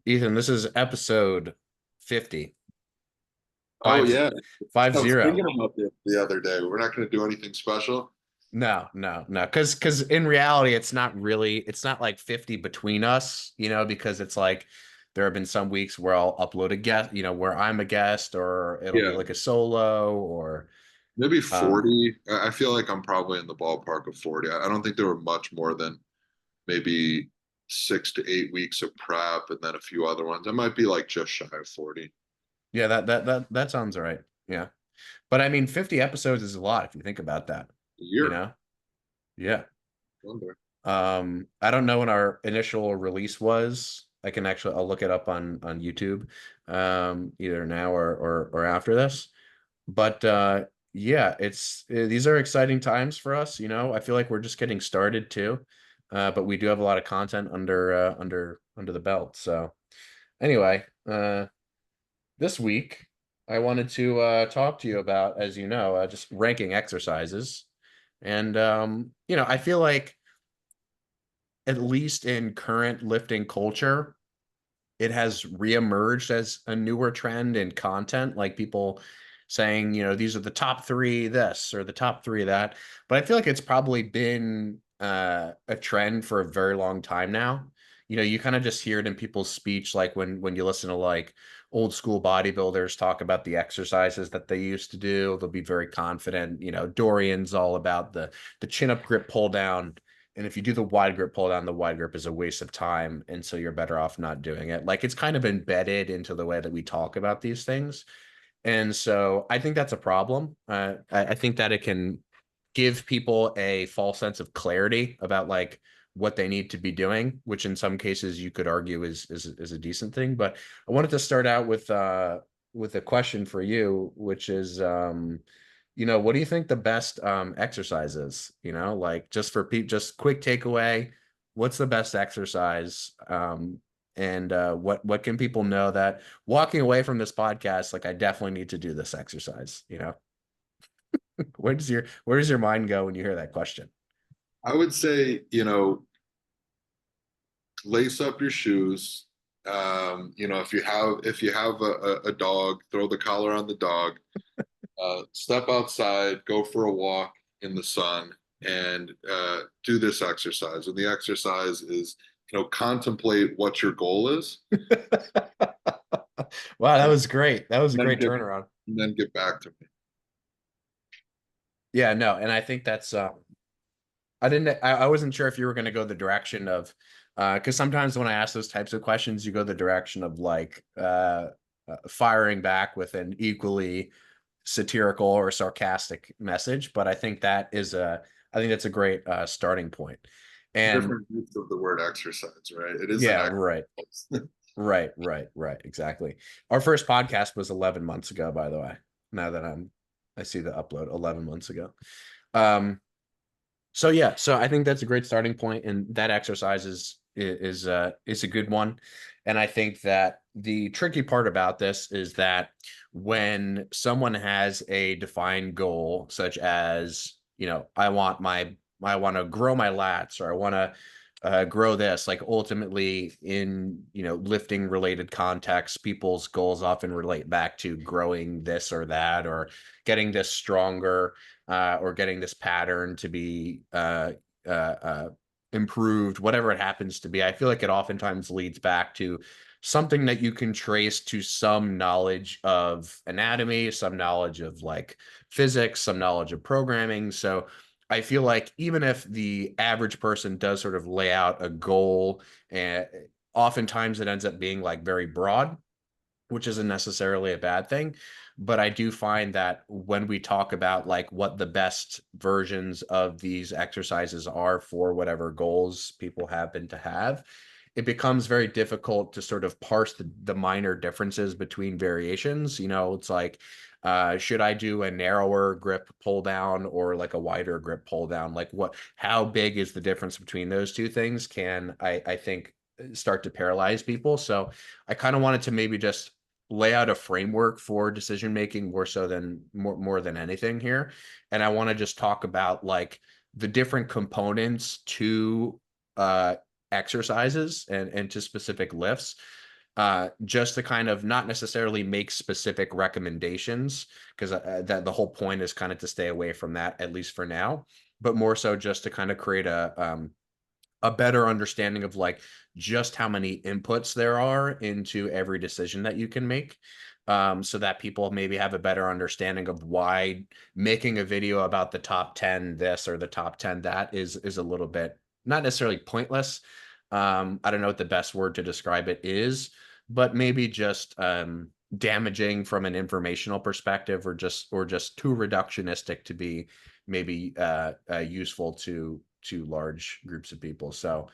Ethan, this is episode 50. Oh Five yeah, five I was zero. thinking about this the other day. We're not going to do anything special. No, no, no. Because in reality, it's not like 50 between us, because it's like there have been some weeks where I'll upload a guest, where I'm a guest, or it'll be Yeah, like a solo, or maybe um 40. I feel like I'm probably in the ballpark of 40. I don't think there were much more than maybe 6 to 8 weeks of prep and then a few other ones. I might be like just shy of 40 yeah, that sounds all right. Yeah. But I mean, 50 episodes is a lot if you think about that, a you year. know? Yeah. Wonder. I don't know when our initial release was. I'll look it up on YouTube, either now or after this. But yeah, these are exciting times for us. I feel like we're just getting started too, but we do have a lot of content under the belt. So anyway, this week I wanted to talk to you about, as you know, just ranking exercises, and I feel like at least in current lifting culture, it has reemerged as a newer trend in content, like people saying, these are the top three this or the top three that. But I feel like it's probably been a trend for a very long time now. You kind of just hear it in people's speech, like when you listen to like old school bodybuilders talk about the exercises that they used to do. They'll be very confident. Dorian's all about the chin up grip pull down, and if you do the wide grip pull down, the wide grip is a waste of time. And so you're better off not doing it. Like it's kind of embedded into the way that we talk about these things. And so I think that's a problem. I think that it can give people a false sense of clarity about like what they need to be doing, which in some cases you could argue is a decent thing. But I wanted to start out with a question for you, which is what do you think the best exercise is? Like just for people, just quick takeaway, what's the best exercise? And what can people know that walking away from this podcast, like I definitely need to do this exercise? Where does your mind go when you hear that question? I would say, lace up your shoes. If you have a dog, throw the collar on the dog. Step outside, go for a walk in the sun, and do this exercise. And the exercise is, contemplate what your goal is, Wow, that and was great. That was a then great get turnaround. and then get back to me. Yeah, no, and I think that's I wasn't sure if you were going to go the direction of because sometimes when I ask those types of questions, you go the direction of like firing back with an equally satirical or sarcastic message. But I think that's a great starting point. And Different use of the word exercise, right? It is an yeah, right, exercise. right, exactly. Our first podcast was 11 months ago, by the way. Now that I see the upload 11 months ago. Um, So yeah, so I think that's a great starting point, and that exercise is a good one. And I think that the tricky part about this is that when someone has a defined goal, such as, I want to grow my lats, or I want to grow this, like ultimately in, lifting related contexts, people's goals often relate back to growing this or that, or getting this stronger, or getting this pattern to be improved, whatever it happens to be. I feel like it oftentimes leads back to something that you can trace to some knowledge of anatomy, some knowledge of like physics, some knowledge of programming. So I feel like even if the average person does sort of lay out a goal, and oftentimes it ends up being like very broad, which isn't necessarily a bad thing. But I do find that when we talk about like what the best versions of these exercises are for whatever goals people happen to have, it becomes very difficult to sort of parse the minor differences between variations. It's like, should I do a narrower grip pull down or like a wider grip pull down? Like how big is the difference between those two things? I think start to paralyze people. So I kind of wanted to maybe just lay out a framework for decision making more than anything here. And I want to just talk about like the different components to exercises and to specific lifts, just to kind of not necessarily make specific recommendations, because that the whole point is kind of to stay away from that, at least for now, but more so just to kind of create a better understanding of like just how many inputs there are into every decision that you can make, so that people maybe have a better understanding of why making a video about the top 10 this or the top 10 that is a little bit not necessarily pointless. I don't know what the best word to describe it is, but maybe just damaging from an informational perspective, or just too reductionistic to be maybe useful to large groups of people. So,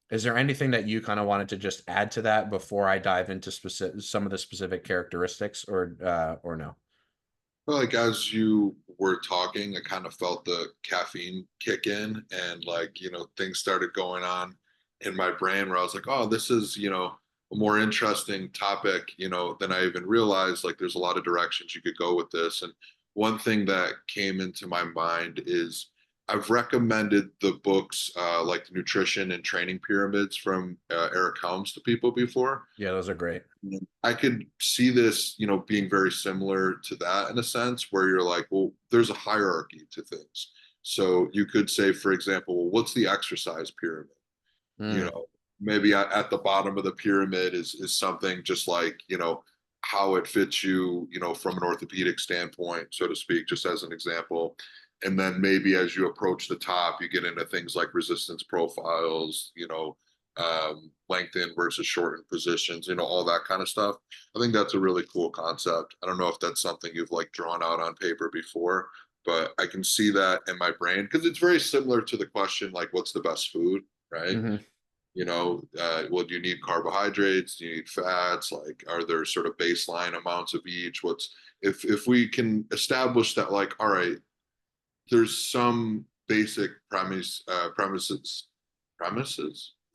is there anything that you kind of wanted to just add to that before I dive into some of the specific characteristics, or no? Well, like as you were talking, I kind of felt the caffeine kick in, and like, things started going on in my brain where I was like, oh, this is, a more interesting topic, than I even realized. Like there's a lot of directions you could go with this. And one thing that came into my mind is I've recommended the books like the Nutrition and Training Pyramids from Eric Helms to people before. Yeah, those are great. I could see this, being very similar to that in a sense, where you're like, well, there's a hierarchy to things. So you could say, for example, well, what's the exercise pyramid? You Mm, know, maybe at the bottom of the pyramid is something just like, how it fits you, from an orthopedic standpoint, so to speak, just as an example. And then maybe as you approach the top, you get into things like resistance profiles, lengthen versus shorten positions, all that kind of stuff. I think that's a really cool concept. I don't know if that's something you've like drawn out on paper before, but I can see that in my brain because it's very similar to the question, like, what's the best food, right? hmm Well, do you need carbohydrates? Do you need fats? Like, are there sort of baseline amounts of each? What's if we can establish that, like, all right, there's some basic premises.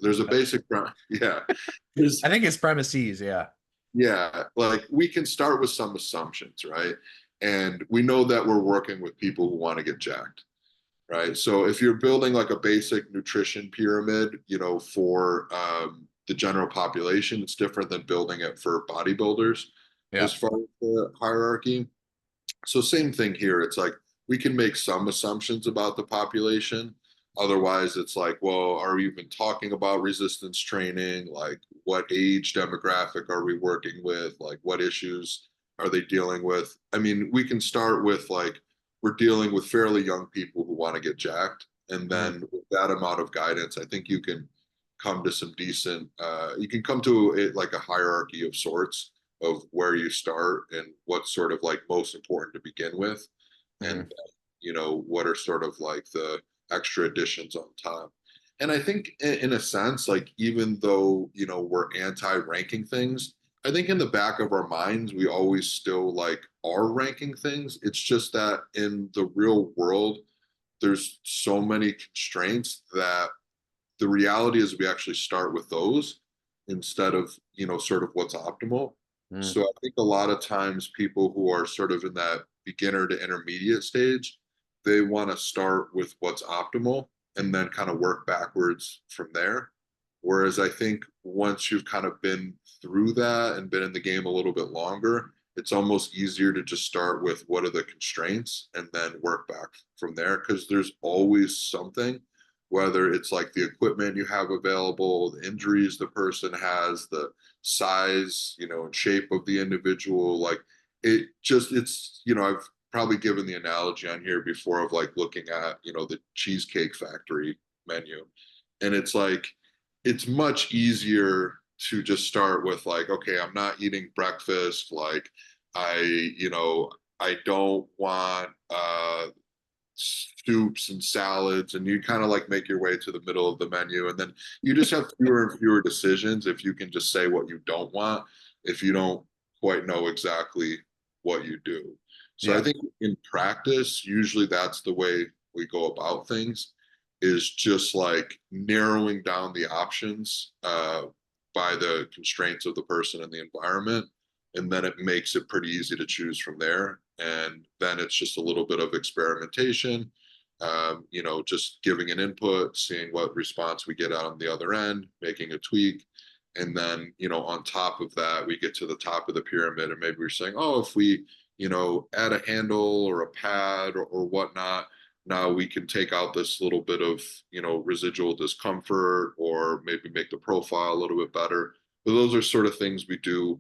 There's a basic yeah. I There's think it's premises. Yeah. yeah, like we can start with some assumptions, right? And we know that we're working with people who want to get jacked, right? So if you're building like a basic nutrition pyramid, for the general population, it's different than building it for bodybuilders as Yeah. far as the hierarchy. So same thing here. It's like we can make some assumptions about the population. Otherwise, it's like, well, are we even talking about resistance training? Like, what age demographic are we working with? Like, what issues are they dealing with? I mean, we can start with like, we're dealing with fairly young people who want to get jacked. And hmm then with that amount of guidance, I think you can come to some decent, you can come to it like a hierarchy of sorts of where you start and what's sort of like most important to begin with, and hmm what are sort of like the extra additions on top. And I think in a sense, like even though we're anti-ranking things, I think in the back of our minds we always still like are ranking things. It's just that in the real world there's so many constraints that the reality is we actually start with those instead of sort of what's optimal. mm So I think a lot of times people who are sort of in that beginner to intermediate stage, they want to start with what's optimal and then kind of work backwards from there. Whereas I think once you've kind of been through that and been in the game a little bit longer, it's almost easier to just start with what are the constraints and then work back from there because there's always something, whether it's like the equipment you have available, the injuries the person has, the size, and shape of the individual. Like I've probably given the analogy on here before of like looking at, the Cheesecake Factory menu. And it's like, it's much easier to just start with like, okay, I'm not eating breakfast. Like I, I don't want soups and salads, and you kind of like make your way to the middle of the menu, and then you just have fewer and fewer decisions if you can just say what you don't want, if you don't quite know exactly what you do. So I Yeah. think in practice usually that's the way we go about things, is just like narrowing down the options by the constraints of the person and the environment, and then it makes it pretty easy to choose from there. And then it's just a little bit of experimentation, just giving an input, seeing what response we get out on the other end, making a tweak, And then, on top of that, we get to the top of the pyramid, and maybe we're saying, oh, if we, add a handle or a pad or whatnot, now we can take out this little bit of, residual discomfort, or maybe make the profile a little bit better. But those are sort of things we do,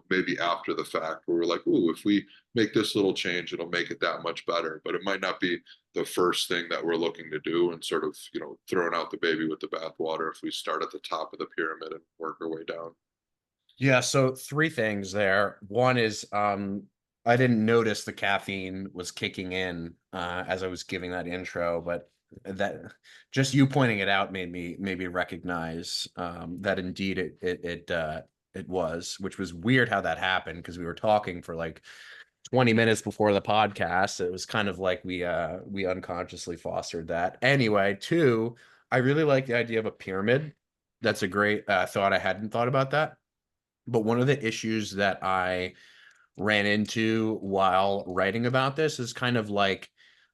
maybe after the fact, where we're like, ooh, if we make this little change, it'll make it that much better. But it might not be the first thing that we're looking to do, and sort of, throwing out the baby with the bathwater if we start at the top of the pyramid and work our way down. Yeah, so three things there. One is I didn't notice the caffeine was kicking in as I was giving that intro, but that just you pointing it out made me recognize that indeed it was, which was weird how that happened because we were talking for like 20 minutes before the podcast. It was kind of like we unconsciously fostered that. Anyway, two, I really like the idea of a pyramid. That's a great thought. I hadn't thought about that. But one of the issues that I ran into while writing about this is kind of like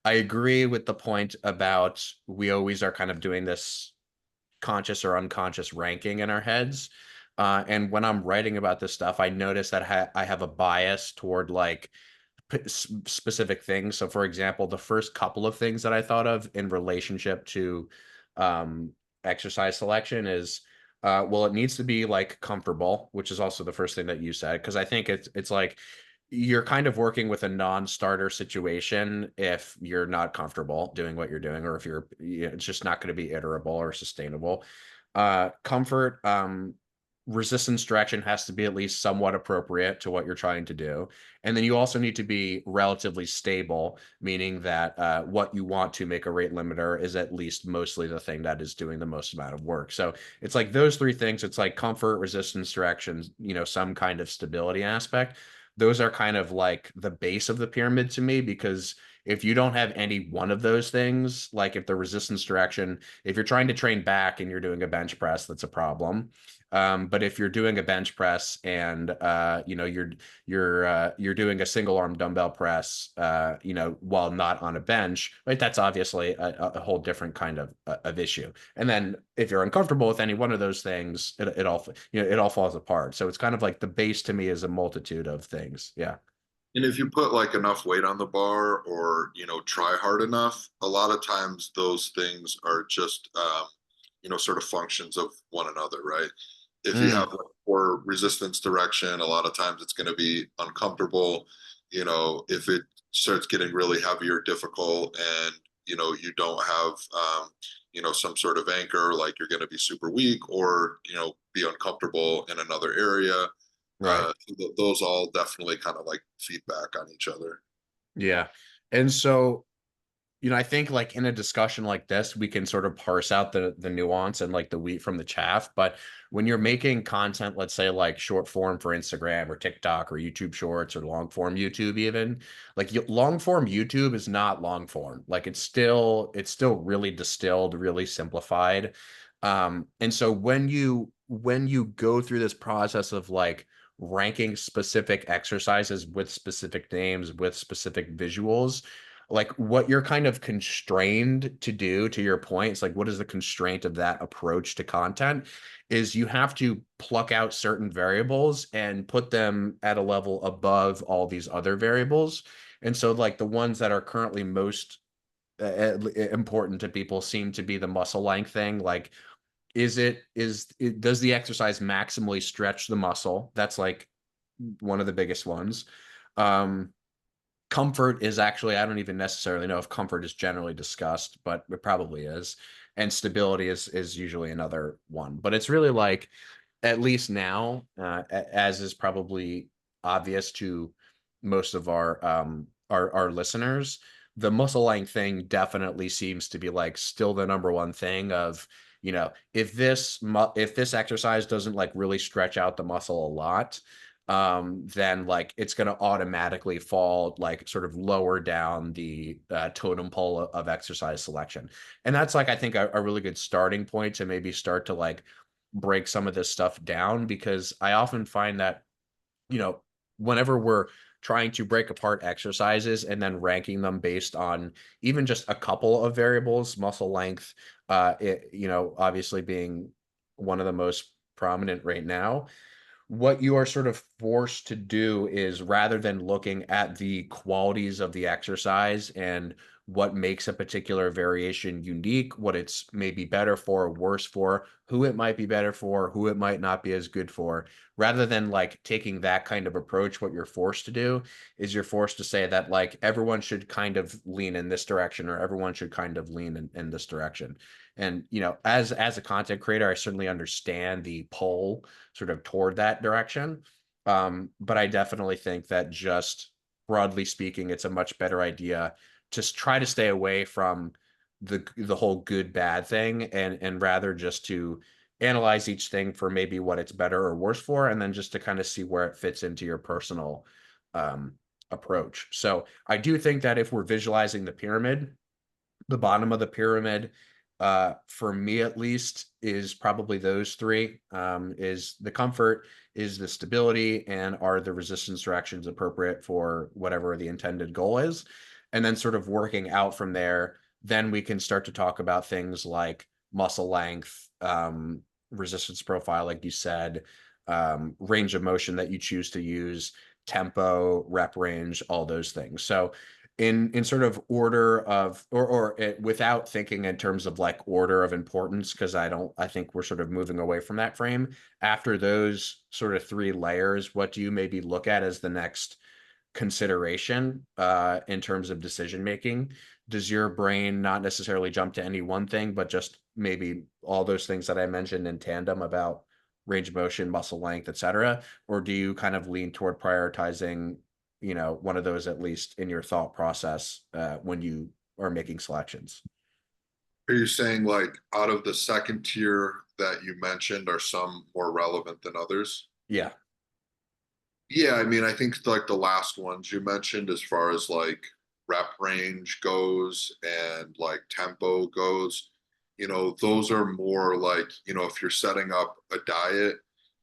I agree with the point about we always are kind of doing this conscious or unconscious ranking in our heads. And when I'm writing about this stuff, I notice that I have a bias toward like specific things. So, for example, the first couple of things that I thought of in relationship to um, exercise selection is, well, it needs to be like comfortable, which is also the first thing that you said, because I think it's like you're kind of working with a non-starter situation if you're not comfortable doing what you're doing, or if it's just not going to be iterable or sustainable. Comfort, resistance direction has to be at least somewhat appropriate to what you're trying to do. And then you also need to be relatively stable, meaning that what you want to make a rate limiter is at least mostly the thing that is doing the most amount of work. So it's like those three things. It's like comfort, resistance, direction, some kind of stability aspect. Those are kind of like the base of the pyramid to me, because if you don't have any one of those things, like if the resistance direction, if you're trying to train back and you're doing a bench press, that's a problem. But if you're doing a bench press and you're doing a single arm dumbbell press, while not on a bench, right? That's obviously a whole different kind of issue. And then if you're uncomfortable with any one of those things, it all it all falls apart. So it's kind of like the base to me is a multitude of things. Yeah. And if you put like enough weight on the bar, or, try hard enough, a lot of times those things are just, sort of functions of one another, right? If you have Mm, like poor resistance direction, a lot of times it's going to be uncomfortable. If it starts getting really heavy or difficult, and, you don't have, some sort of anchor, like you're going to be super weak, or, be uncomfortable in another area. right. Those all definitely kind of like feedback on each other. Yeah. And so I think like in a discussion like this, we can sort of parse out the nuance and like the wheat from the chaff. But when you're making content, let's say like short form for Instagram or TikTok or YouTube Shorts or long form YouTube, even like long form YouTube is not long form. Like it's still really distilled, really simplified. And so when you go through this process of like ranking specific exercises with specific names, with specific visuals, like what you're kind of constrained to do, to your point, it's like what is the constraint of that approach to content is you have to pluck out certain variables and put them at a level above all these other variables. And so like the ones that are currently most important to people seem to be the muscle length thing. Like does the exercise maximally stretch the muscle? That's like one of the biggest ones. um Comfort is actually, I don't even necessarily know if comfort is generally discussed, but it probably is. And stability is usually another one. But it's really like, at least now, as is probably obvious to most of our listeners, the muscle length thing definitely seems to be like still the number one thing of, if this exercise doesn't like really stretch out the muscle a lot, then like it's going to automatically fall like sort of lower down the totem pole of exercise selection. And that's like I think a really good starting point to maybe start to like break some of this stuff down, because I often find that, you know, whenever we're trying to break apart exercises and then ranking them based on even just a couple of variables, muscle length, obviously being one of the most prominent right now, what you are sort of forced to do is, rather than looking at the qualities of the exercise and what makes a particular variation unique, what it's maybe better for or worse for, who it might be better for, who it might not be as good for, rather than like taking that kind of approach, what you're forced to do is you're forced to say that like everyone should kind of lean in this direction, or everyone should kind of lean in this direction. And as a content creator, I certainly understand the pull sort of toward that direction. But I definitely think that, just broadly speaking, it's a much better idea to try to stay away from the whole good bad thing, and rather just to analyze each thing for maybe what it's better or worse for, and then just to kind of see where it fits into your personal um, approach. So I do think that if we're visualizing the pyramid, the bottom of the pyramid, for me at least, is probably those three: is the comfort, is the stability, and are the resistance directions appropriate for whatever the intended goal is. And then sort of working out from there, then we can start to talk about things like muscle length, resistance profile, like you said, range of motion that you choose to use, tempo, rep range, all those things. So in sort of order of, without thinking in terms of like order of importance, because I think we're sort of moving away from that frame. After those sort of three layers, what do you maybe look at as the next consideration in terms of decision making? Does your brain not necessarily jump to any one thing, but just maybe all those things that I mentioned in tandem about range of motion, muscle length, etc.? Or do you kind of lean toward prioritizing, one of those at least in your thought process when you are making selections? Are you saying like out of the second tier that you mentioned, are some more relevant than others? Yeah. Yeah, I mean, I think like the last ones you mentioned, as far as like rep range goes and like tempo goes, those are more like, if you're setting up a diet,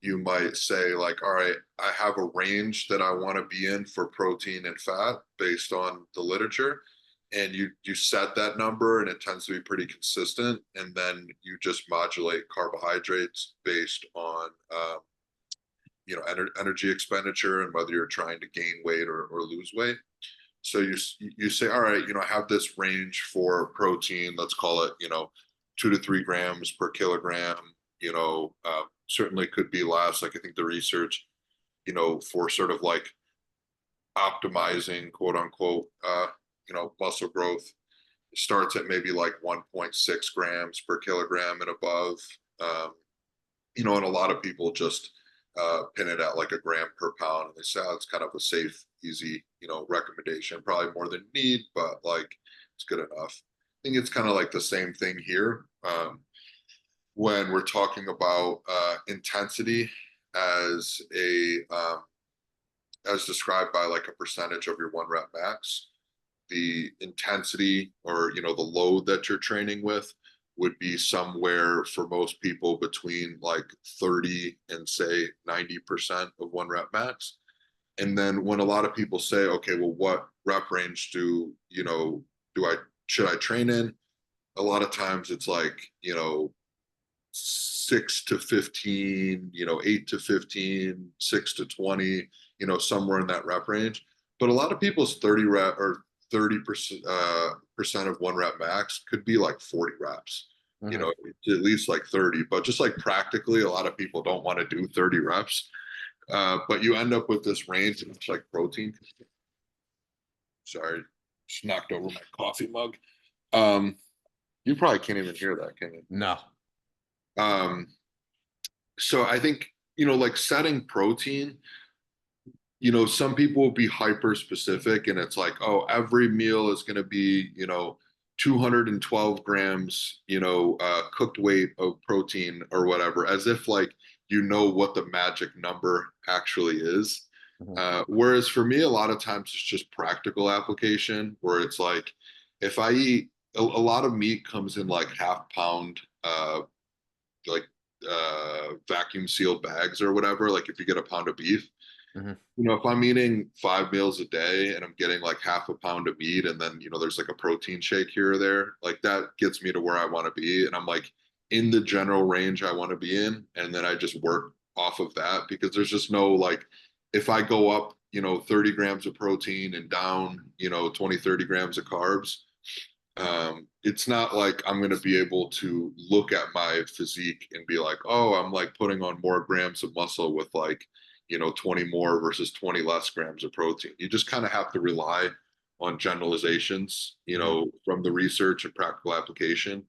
you might say like, all right, I have a range that I want to be in for protein and fat based on the literature. And you set that number and it tends to be pretty consistent. And then you just modulate carbohydrates based on energy expenditure and whether you're trying to gain weight or lose weight. So you say, all right, I have this range for protein. Let's call it, 2 to 3 grams per kilogram. Certainly could be less. Like I think the research, for sort of like optimizing, quote unquote, muscle growth starts at maybe like 1.6 grams per kilogram and above. And a lot of people just pin it at like a gram per pound, and they say, oh, it's kind of a safe, easy, recommendation. Probably more than you need, but like it's good enough. I think it's kind of like the same thing here when we're talking about intensity as a as described by like a percentage of your 1 rep max. The intensity, or the load that you're training with, would be somewhere for most people between like 30 and say 90% of 1 rep max. And then when a lot of people say, okay, well, what rep range should I train in? A lot of times it's like, 6 to 15, 8 to 15, 6 to 20, somewhere in that rep range. But a lot of people's 30 rep or 30% percent of 1 rep max could be like 40 reps, Mm-hmm. at least like 30. But just like practically, a lot of people don't want to do 30 reps. But you end up with this range, and it's like protein. Sorry, just knocked over my coffee mug. You probably can't even hear that, can you? No. Um, so I think, like setting protein, some people will be hyper specific, and it's like, oh, every meal is going to be, 212 grams, cooked weight of protein or whatever, as if like, what the magic number actually is. Mm-hmm. Whereas for me, a lot of times it's just practical application, where it's like, if I eat a lot of meat comes in like half pound, like vacuum sealed bags or whatever. Like if you get a pound of beef, Mm-hmm. if I'm eating 5 meals a day and I'm getting like half a pound of meat, and then, there's like a protein shake here or there, like that gets me to where I want to be. And I'm like in the general range I want to be in, and then I just work off of that because there's just no like if I go up, 30 grams of protein and down, 20, 30 grams of carbs, it's not like I'm going to be able to look at my physique and be like, oh, I'm like putting on more grams of muscle with like, 20 more versus 20 less grams of protein. You just kind of have to rely on generalizations, Mhm. from the research and practical application.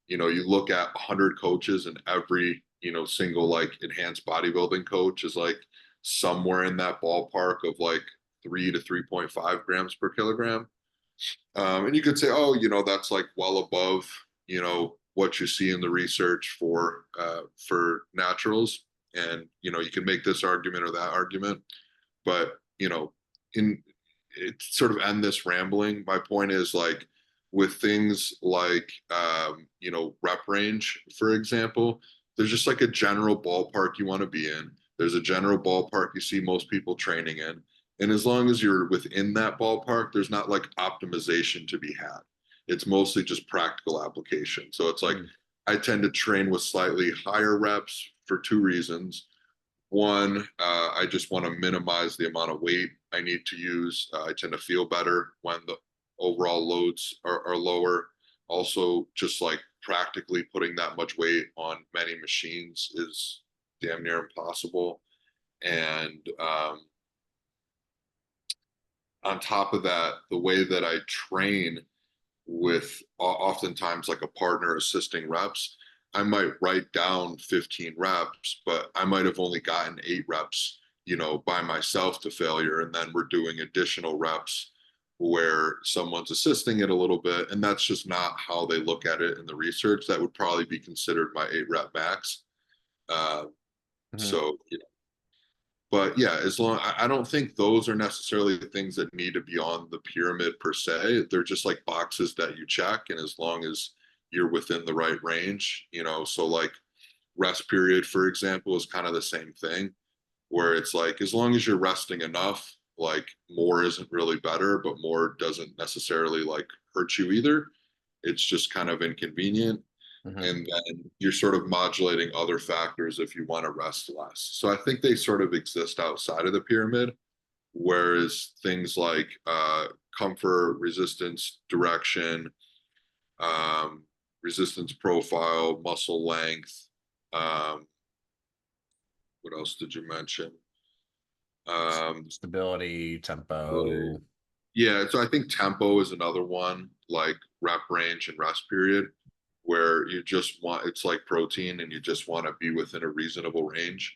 You look at 100 coaches and every, single like enhanced bodybuilding coach is like somewhere in that ballpark of like 3 to 3.5 grams per kilogram. And you could say, oh, that's like well above, what you see in the research for naturals. And, you can make this argument or that argument. But, in it sort of end this rambling, my point is like with things like, rep range, for example, there's just like a general ballpark you want to be in. There's a general ballpark you see most people training in. And as long as you're within that ballpark, there's not like optimization to be had. It's mostly just practical application. So it's like Mhm. I tend to train with slightly higher reps for two reasons. One, I just want to minimize the amount of weight I need to use. I tend to feel better when the overall loads are lower. Also, just like practically putting that much weight on many machines is damn near impossible. And on top of that, the way that I train with oftentimes like a partner assisting reps, I might write down 15 reps, but I might have only gotten 8 reps, by myself to failure. And then we're doing additional reps where someone's assisting it a little bit. And that's just not how they look at it in the research. That would probably be considered my 8 rep max. Uh, Mhm. so, but yeah, as long I don't think those are necessarily the things that need to be on the pyramid per se. They're just like boxes that you check, and as long as you're within the right range, so like rest period, for example, is kind of the same thing, where it's like as long as you're resting enough, like more isn't really better, but more doesn't necessarily like hurt you either. It's just kind of inconvenient, Mhm. and then you're sort of modulating other factors if you want to rest less. So I think they sort of exist outside of the pyramid, whereas things like comfort, resistance, direction, um, resistance profile, muscle length. Um, what else did you mention? Um, Stability, tempo. Yeah, so I think tempo is another one, like rep range and rest period, where you just want it's like protein and you just want to be within a reasonable range.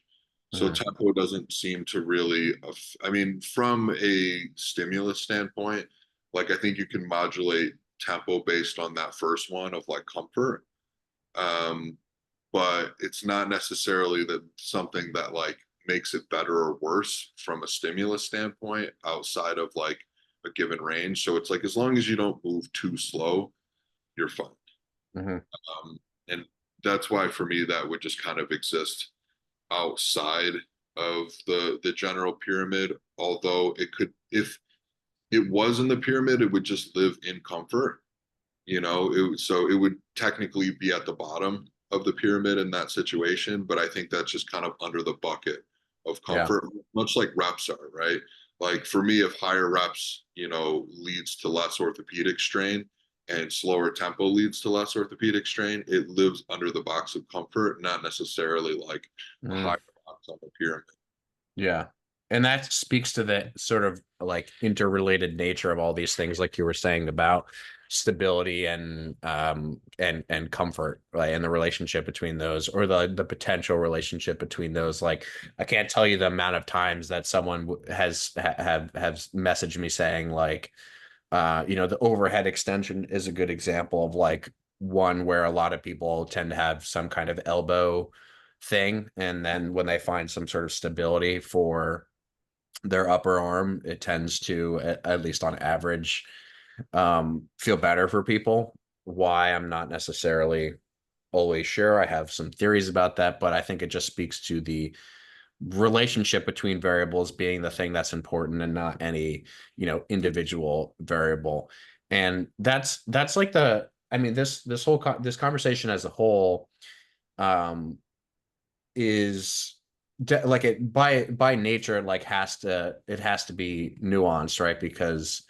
So Mhm. tempo doesn't seem to really, I mean, from a stimulus standpoint, like I think you can modulate tempo based on that first one of like comfort. Um, but it's not necessarily that something that like makes it better or worse from a stimulus standpoint outside of like a given range. So it's like as long as you don't move too slow, you're fine. Mhm. And that's why for me that would just kind of exist outside of the general pyramid. Although it could, if it was in the pyramid, it would just live in comfort. So it would technically be at the bottom of the pyramid in that situation, but I think that's just kind of under the bucket of Yeah. comfort, much like reps are, right? Like for me, if higher reps, leads to less orthopedic strain and slower tempo leads to less orthopedic strain, it lives under the box of comfort, not necessarily like a Mhm. higher box on the pyramid. Yeah. And that speaks to the sort of like interrelated nature of all these things, like you were saying about stability and comfort, right? And the relationship between those, or the potential relationship between those. Like I can't tell you the amount of times that someone have messaged me saying like, the overhead extension is a good example of like one where a lot of people tend to have some kind of elbow thing. And then when they find some sort of stability for their upper arm, it tends to, at least on average, feel better for people. Why, I'm not necessarily always sure. I have some theories about that, but I think it just speaks to the relationship between variables being the thing that's important and not any individual variable. And that's like I mean, this whole this conversation as a whole, um, is like it by nature like has to be nuanced, right? Because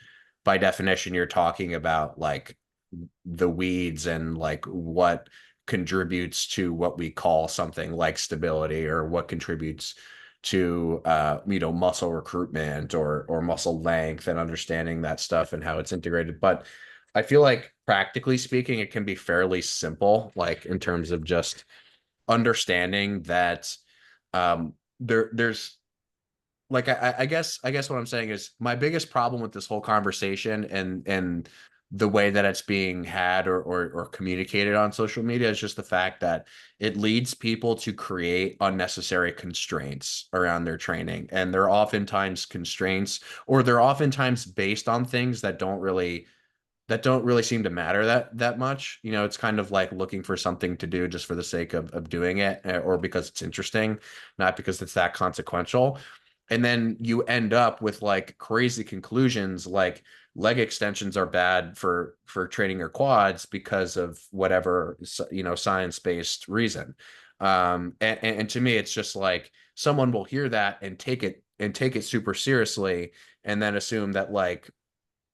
by definition you're talking about like the weeds and like what contributes to what we call something like stability, or what contributes to muscle recruitment or muscle length, and understanding that stuff and how it's integrated. But I feel like practically speaking it can be fairly simple, like in terms of just understanding that there's like I guess what I'm saying is my biggest problem with this whole conversation and the way that it's being had or communicated on social media is just the fact that it leads people to create unnecessary constraints around their training. And they're oftentimes constraints, or they're oftentimes based on things that don't really seem to matter that much. You know, it's kind of like looking for something to do just for the sake of doing it, or because it's interesting, not because it's that consequential. And then you end up with like crazy conclusions like leg extensions are bad for training your quads because of whatever, science-based reason. And to me it's just like someone will hear that and take it super seriously, and then assume that like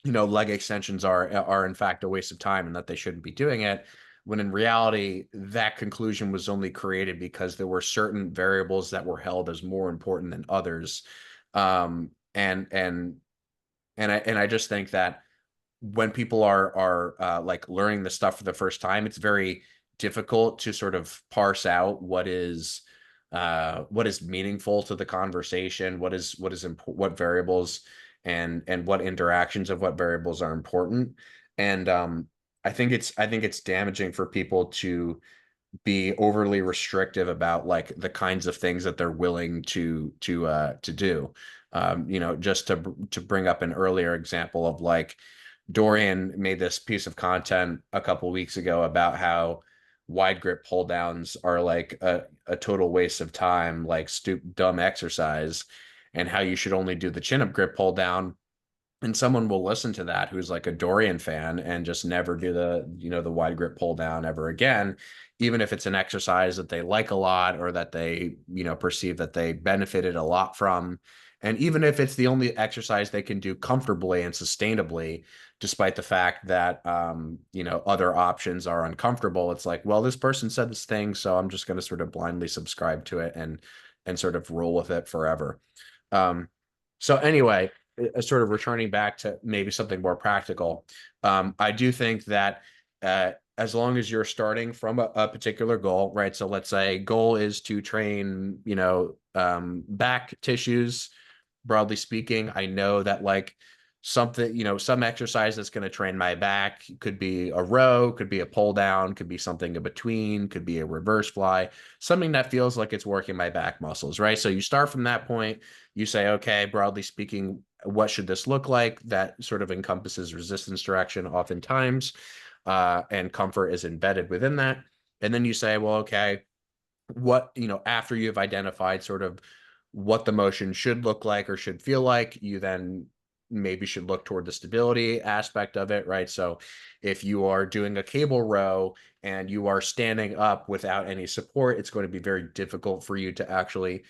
leg extensions are in fact a waste of time and that they shouldn't be doing it, when in reality that conclusion was only created because there were certain variables that were held as more important than others. Um and and and i and i just think that when people are like learning the stuff for the first time, it's very difficult to sort of parse out what is meaningful to the conversation, what variables and what interactions of what variables are important. And I think it's damaging for people to be overly restrictive about like the kinds of things that they're willing to do. Just to bring up an earlier example of like Dorian made this piece of content a couple weeks ago about how wide grip pull downs are like a total waste of time, like dumb exercise, and how you should only do the chin up grip pull down. And someone will listen to that who's like a Dorian fan and just never do the wide grip pull down ever again, even if it's an exercise that they like a lot, or that they perceive that they benefited a lot from. And even if it's the only exercise they can do comfortably and sustainably, despite the fact that other options are uncomfortable, it's like, well, this person said this thing, so I'm just going to sort of blindly subscribe to it and sort of roll with it forever. Um, so anyway, sort of returning back to maybe something more practical, I do think that as long as you're starting from a particular goal, right? So let's say goal is to train, back tissues, broadly speaking. I know that like something, some exercise that's going to train my back could be a row, could be a pull down, could be something in between, could be a reverse fly, something that feels like it's working my back muscles, right? So you start from that point, you say, okay, broadly speaking, what should this look like? That sort of encompasses resistance direction oftentimes, and comfort is embedded within that. And then you say, well, okay, what, after you've identified sort of what the motion should look like or should feel like, you then maybe should look toward the stability aspect of it, right? So if you are doing a cable row and you are standing up without any support, it's going to be very difficult for you to actually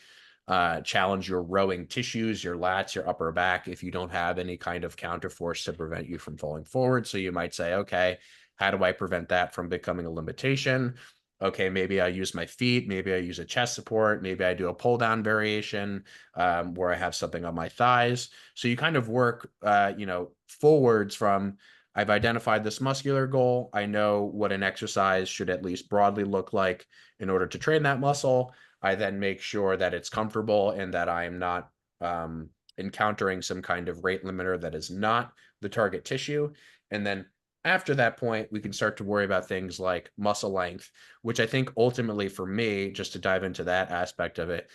challenge your rowing tissues, your lats, your upper back, if you don't have any kind of counterforce to prevent you from falling forward. So you might say, okay, how do I prevent that from becoming a limitation? Okay, maybe I use my feet, maybe I use a chest support, maybe I do a pull down variation, where I have something on my thighs. So you kind of work, forwards from, I've identified this muscular goal. I know what an exercise should at least broadly look like in order to train that muscle. I then make sure that it's comfortable and that I am not encountering some kind of rate limiter that is not the target tissue. And then after that point, we can start to worry about things like muscle length, which I think ultimately for me, just to dive into that aspect of it,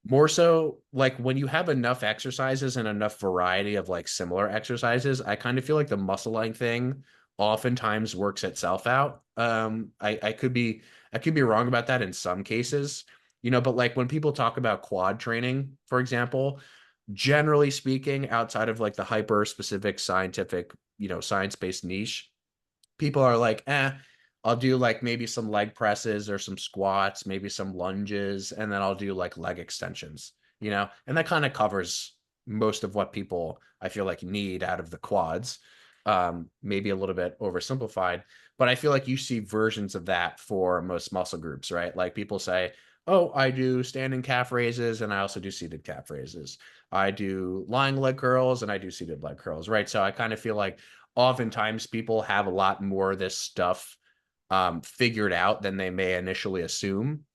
more so like when you have enough exercises and enough variety of like similar exercises, I kind of feel like the muscle length thing oftentimes works itself out. I could be wrong about that in some cases, but like when people talk about quad training, for example, generally speaking, outside of like the hyper specific scientific, science-based niche, people are like, I'll do like maybe some leg presses or some squats, maybe some lunges, and then I'll do like leg extensions, and that kind of covers most of what people I feel like need out of the quads. Maybe a little bit oversimplified, but I feel like you see versions of that for most muscle groups, right? Like people say, oh, I do standing calf raises and I also do seated calf raises. I do lying leg curls and I do seated leg curls, right? So I kind of feel like oftentimes people have a lot more of this stuff figured out than they may initially assume.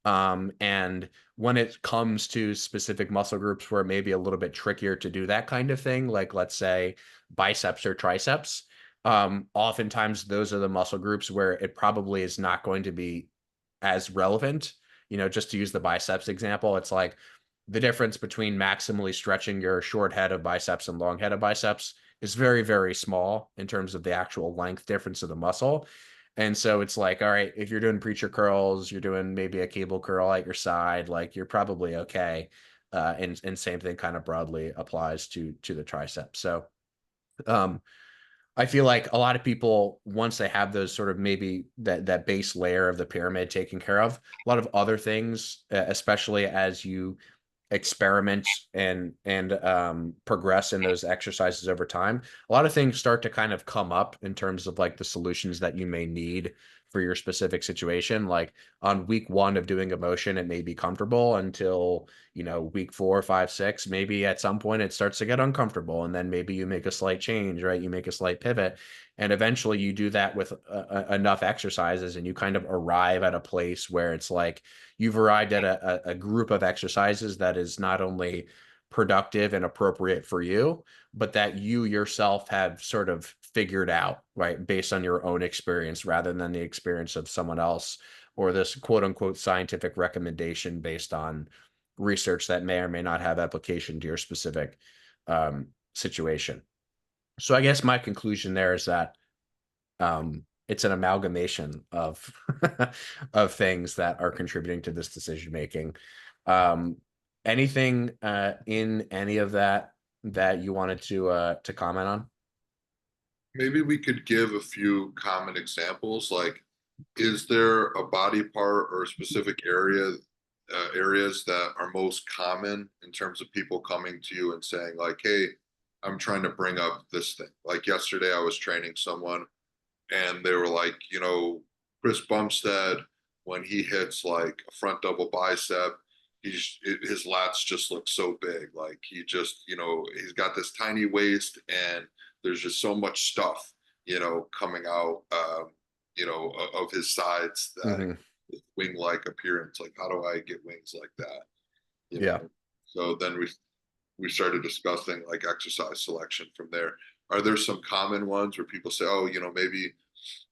And when it comes to specific muscle groups where it may be a little bit trickier to do that kind of thing, like let's say biceps or triceps, oftentimes those are the muscle groups where it probably is not going to be as relevant. Just to use the biceps example, it's like the difference between maximally stretching your short head of biceps and long head of biceps is very, very small in terms of the actual length difference of the muscle. And so it's like, all right, if you're doing preacher curls, you're doing maybe a cable curl at your side, like you're probably okay. And same thing kind of broadly applies to the tricep. So um, I feel like a lot of people, once they have those sort of maybe that base layer of the pyramid taken care of, a lot of other things, especially as you experiment and progress in those exercises over time, a lot of things start to kind of come up in terms of like the solutions that you may need for your specific situation. Like on week one of doing a motion, it may be comfortable until, week 4, 5, 6, maybe at some point it starts to get uncomfortable. And then maybe you make a slight change, right? You make a slight pivot. And eventually you do that with enough exercises and you kind of arrive at a place where it's like, you've arrived at a group of exercises that is not only productive and appropriate for you, but that you yourself have sort of figured out, right, based on your own experience rather than the experience of someone else or this quote unquote scientific recommendation based on research that may or may not have application to your specific situation. So I guess my conclusion there is that it's an amalgamation of of things that are contributing to this decision making. Um, anything in any of that you wanted to comment on? Maybe we could give a few common examples. Like, is there a body part or a specific areas that are most common in terms of people coming to you and saying, like, hey, I'm trying to bring up this thing. Like yesterday, I was training someone and they were like, Chris Bumstead, when he hits like a front double bicep, his lats just look so big. Like he just, he's got this tiny waist and there's just so much stuff, coming out, of his sides that Hmm. wing-like appearance. Like, how do I get wings like that? You Yeah. know. So then we started discussing like exercise selection from there. Are there some common ones where people say, oh, maybe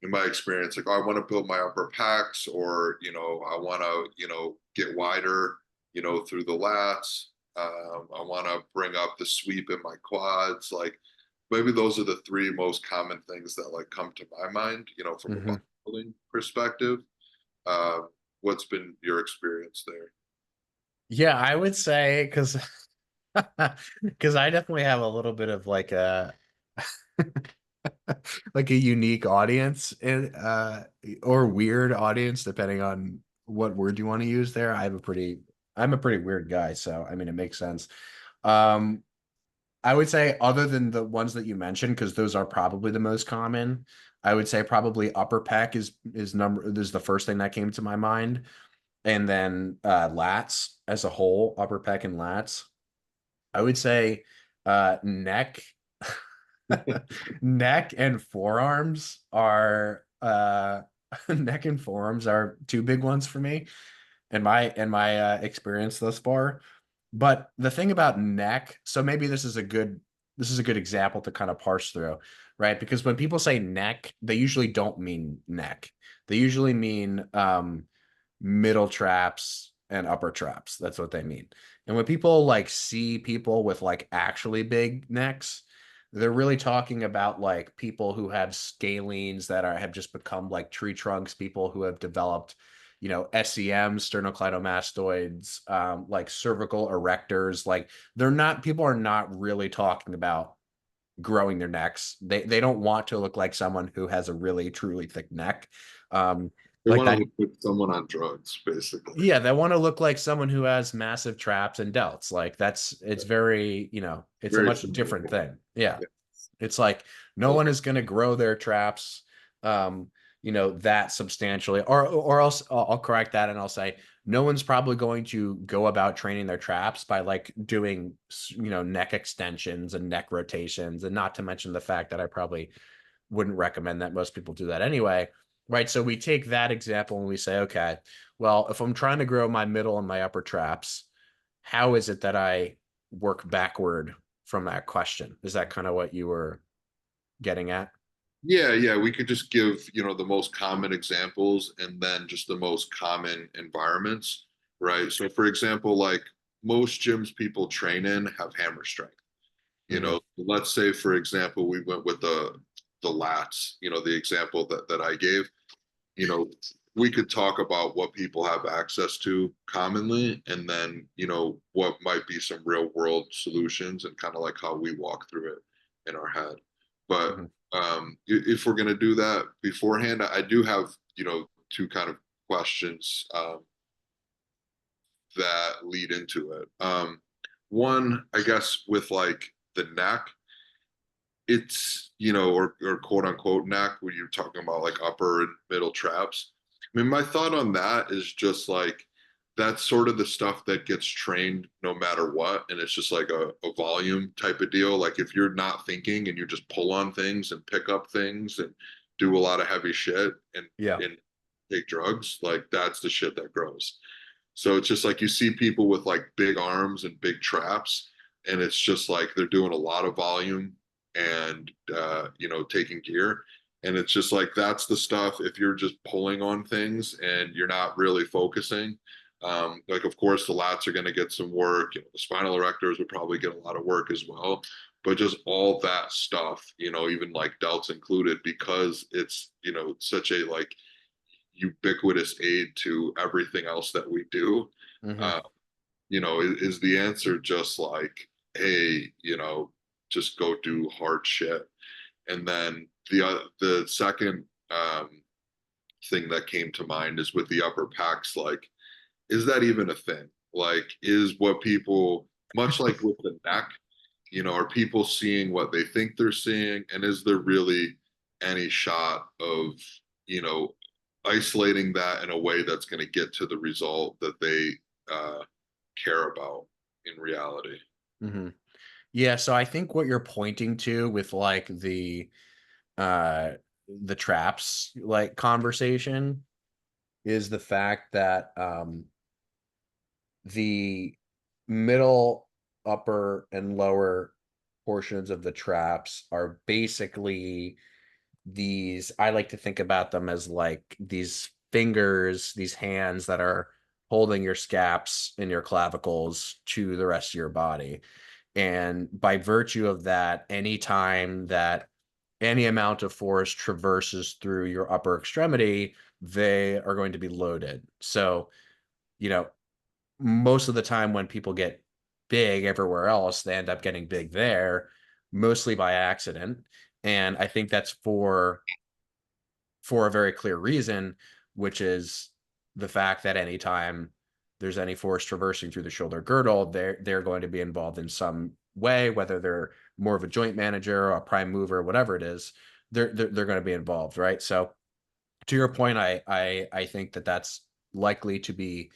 in my experience, like, oh, I want to build my upper packs, or I want to, get wider, through the lats. I want to bring up the sweep in my quads. Like, maybe those are the three most common things that like come to my mind, from a Hmm. bodybuilding perspective. Uh, what's been your experience there? Yeah, I would say because I definitely have a little bit of like a like a unique audience or weird audience depending on what word you want to use there. I'm a pretty weird guy, so I mean it makes sense. Um I would say other than the ones that you mentioned, because those are probably the most common, I would say probably upper pec is the first thing that came to my mind. And then lats as a whole, upper pec and lats. I would say neck neck and forearms are neck and forearms are two big ones for me in my experience thus far. But the thing about neck, so maybe this is a good example to kind of parse through, right? Because when people say neck, they usually don't mean neck. They usually mean middle traps and upper traps. That's what they mean. And when people like see people with like actually big necks, they're really talking about like people who have scalenes that have just become like tree trunks, people who have developed, SEM, sternocleidomastoids, like cervical erectors. Like people are not really talking about growing their necks. They don't want to look like someone who has a really truly thick neck. Um, They like want to that. look like someone on drugs, basically. Yeah, they want to look like someone who has massive traps and delts. Like it's very, it's a Very much different similar. thing. Yeah. Yeah. It's like no So, one is going to grow their traps, that substantially. Or else I'll correct that and I'll say no one's probably going to go about training their traps by like doing, neck extensions and neck rotations, and not to mention the fact that I probably wouldn't recommend that. Most people do that anyway, right? So we take that example and we say, okay, well, if I'm trying to grow my middle and my upper traps, how is it that I work backward from that question? Is that kind of what you were getting at? yeah, yeah, we could just give, the most common examples and then just the most common environments, right? So for example, like most gyms people train in have hammer strength. Mm-hmm. Let's say for example, we went with the lats, the example that I gave, you know, we could talk about what people have access to commonly and then, what might be some real world solutions and kind of like how we walk through it in our head. But Mm-hmm. if we're going to do that beforehand, I do have, two kind of questions that lead into it. One, I guess, with like the neck, it's or quote unquote neck when you're talking about like upper and middle traps. I mean, my thought on that is just like that's sort of the stuff that gets trained no matter what, and it's just like a volume type of deal. Like if you're not thinking and you just pull on things and pick up things and do a lot of heavy shit and Yeah. and take drugs, like that's the shit that grows. So it's just like you see people with like big arms and big traps, and it's just like they're doing a lot of volume and taking gear. And it's just like that's the stuff if you're just pulling on things and you're not really focusing. Like of course the lats are going to get some work, the spinal erectors would probably get a lot of work as well. But just all that stuff, even like delts included, because it's such a like ubiquitous aid to everything else that we do. Mm-hmm. Uh, is the answer just like, hey, just go do hard shit? And then the second thing that came to mind is with the upper packs, like, is that even a thing? Like, is what people, much like with the neck, are people seeing what they think they're seeing? And is there really any shot of, you know, isolating that in a way that's going to get to the result that they uh, care about in reality? Mm-hmm. Yeah. So I think what you're pointing to with like uh the traps like conversation is the fact that the middle, upper, and lower portions of the traps are basically these. I like to think about them as like these fingers, these hands that are holding your scaps and your clavicles to the rest of your body. And by virtue of that, anytime that any amount of force traverses through your upper extremity, they are going to be loaded. So, you know, most of the time when people get big everywhere else, they end up getting big there, mostly by accident. And I think that's for a very clear reason, which is the fact that anytime there's any force traversing through the shoulder girdle, they're going to be involved in some way, whether they're more of a joint manager or a prime mover, whatever it is, they're going to be involved, right? So to your point, I think that that's likely to be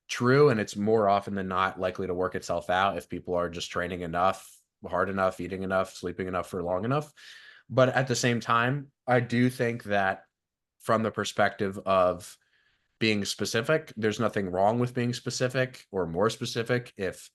true, and it's more often than not likely to work itself out if people are just training enough, hard enough, eating enough, sleeping enough for long enough. But at the same time, I do think that from the perspective of being specific, there's nothing wrong with being specific or more specific if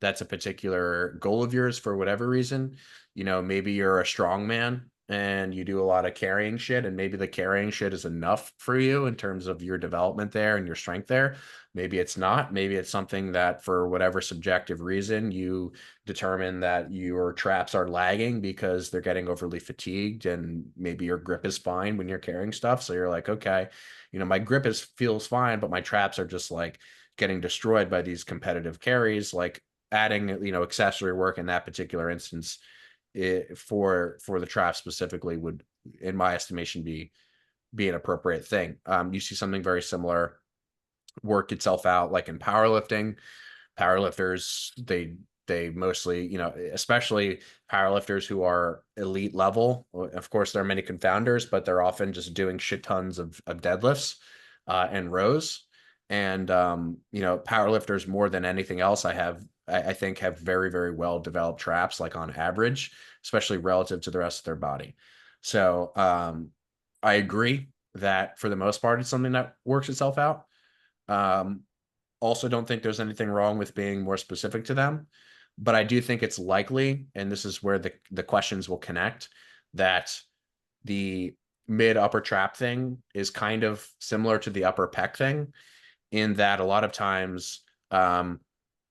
that's a particular goal of yours for whatever reason. Maybe you're a strong man and you do a lot of carrying shit, and maybe the carrying shit is enough for you in terms of your development there and your strength there. Maybe it's not. Maybe it's something that for whatever subjective reason you determine that your traps are lagging because they're getting overly fatigued, and maybe your grip is fine when you're carrying stuff. So you're like, okay, my grip feels fine, but my traps are just like getting destroyed by these competitive carries. Like adding, accessory work in that particular instance for the trap specifically would, in my estimation, be an appropriate thing. You see something very similar work itself out like in powerlifting. Powerlifters, they mostly, especially powerlifters who are elite level. Of course, there are many confounders, but they're often just doing shit tons of deadlifts and rows. And powerlifters more than anything else, I think have very, very well developed traps, like on average, especially relative to the rest of their body. So I agree that for the most part, it's something that works itself out. Um, Also don't think there's anything wrong with being more specific to them, but I do think it's likely, and this is where the questions will connect, that the mid upper trap thing is kind of similar to the upper pec thing, in that a lot of times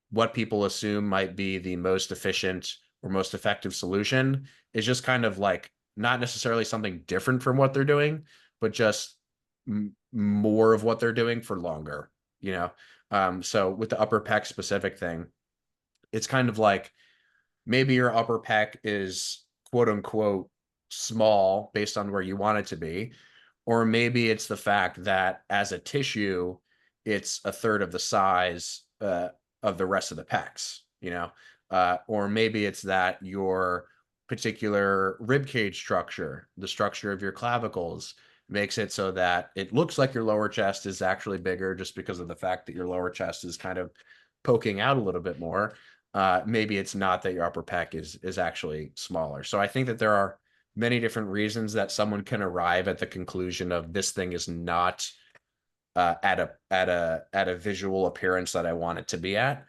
what people assume might be the most efficient or most effective solution is just kind of like not necessarily something different from what they're doing, but just more of what they're doing for longer, you know? So with the upper pec specific thing, it's kind of like maybe your upper pec is quote unquote small based on where you want it to be, or maybe it's the fact that as a tissue, it's a third of the size of the rest of the pecs, or maybe it's that your particular rib cage structure, the structure of your clavicles, makes it so that it looks like your lower chest is actually bigger just because of the fact that your lower chest is kind of poking out a little bit more. Maybe it's not that your upper pec is actually smaller. So I think that there are many different reasons that someone can arrive at the conclusion of this thing is not at a visual appearance that I want it to be at.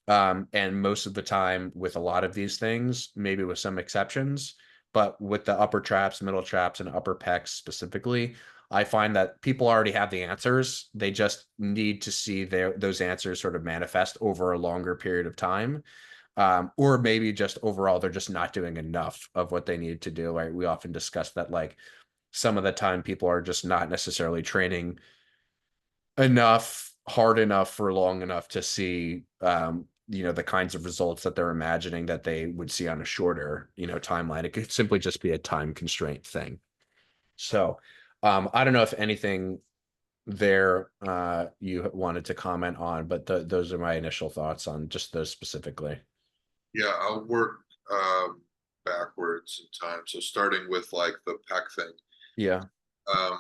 And most of the time with a lot of these things, maybe with some exceptions, but with the upper traps, middle traps, and upper pecs specifically, I find that people already have the answers. They just need to see those answers sort of manifest over a longer period of time. Or maybe just overall, they're just not doing enough of what they need to do. Right? We often discuss that, like, some of the time people are just not necessarily training hard enough for long enough to see the kinds of results that they're imagining that they would see on a shorter timeline. It could simply just be a time constraint thing. So I don't know if anything there you wanted to comment on, but those are my initial thoughts on just those specifically. Yeah, I'll work backwards in time. So starting with like the pec thing. Yeah. Um,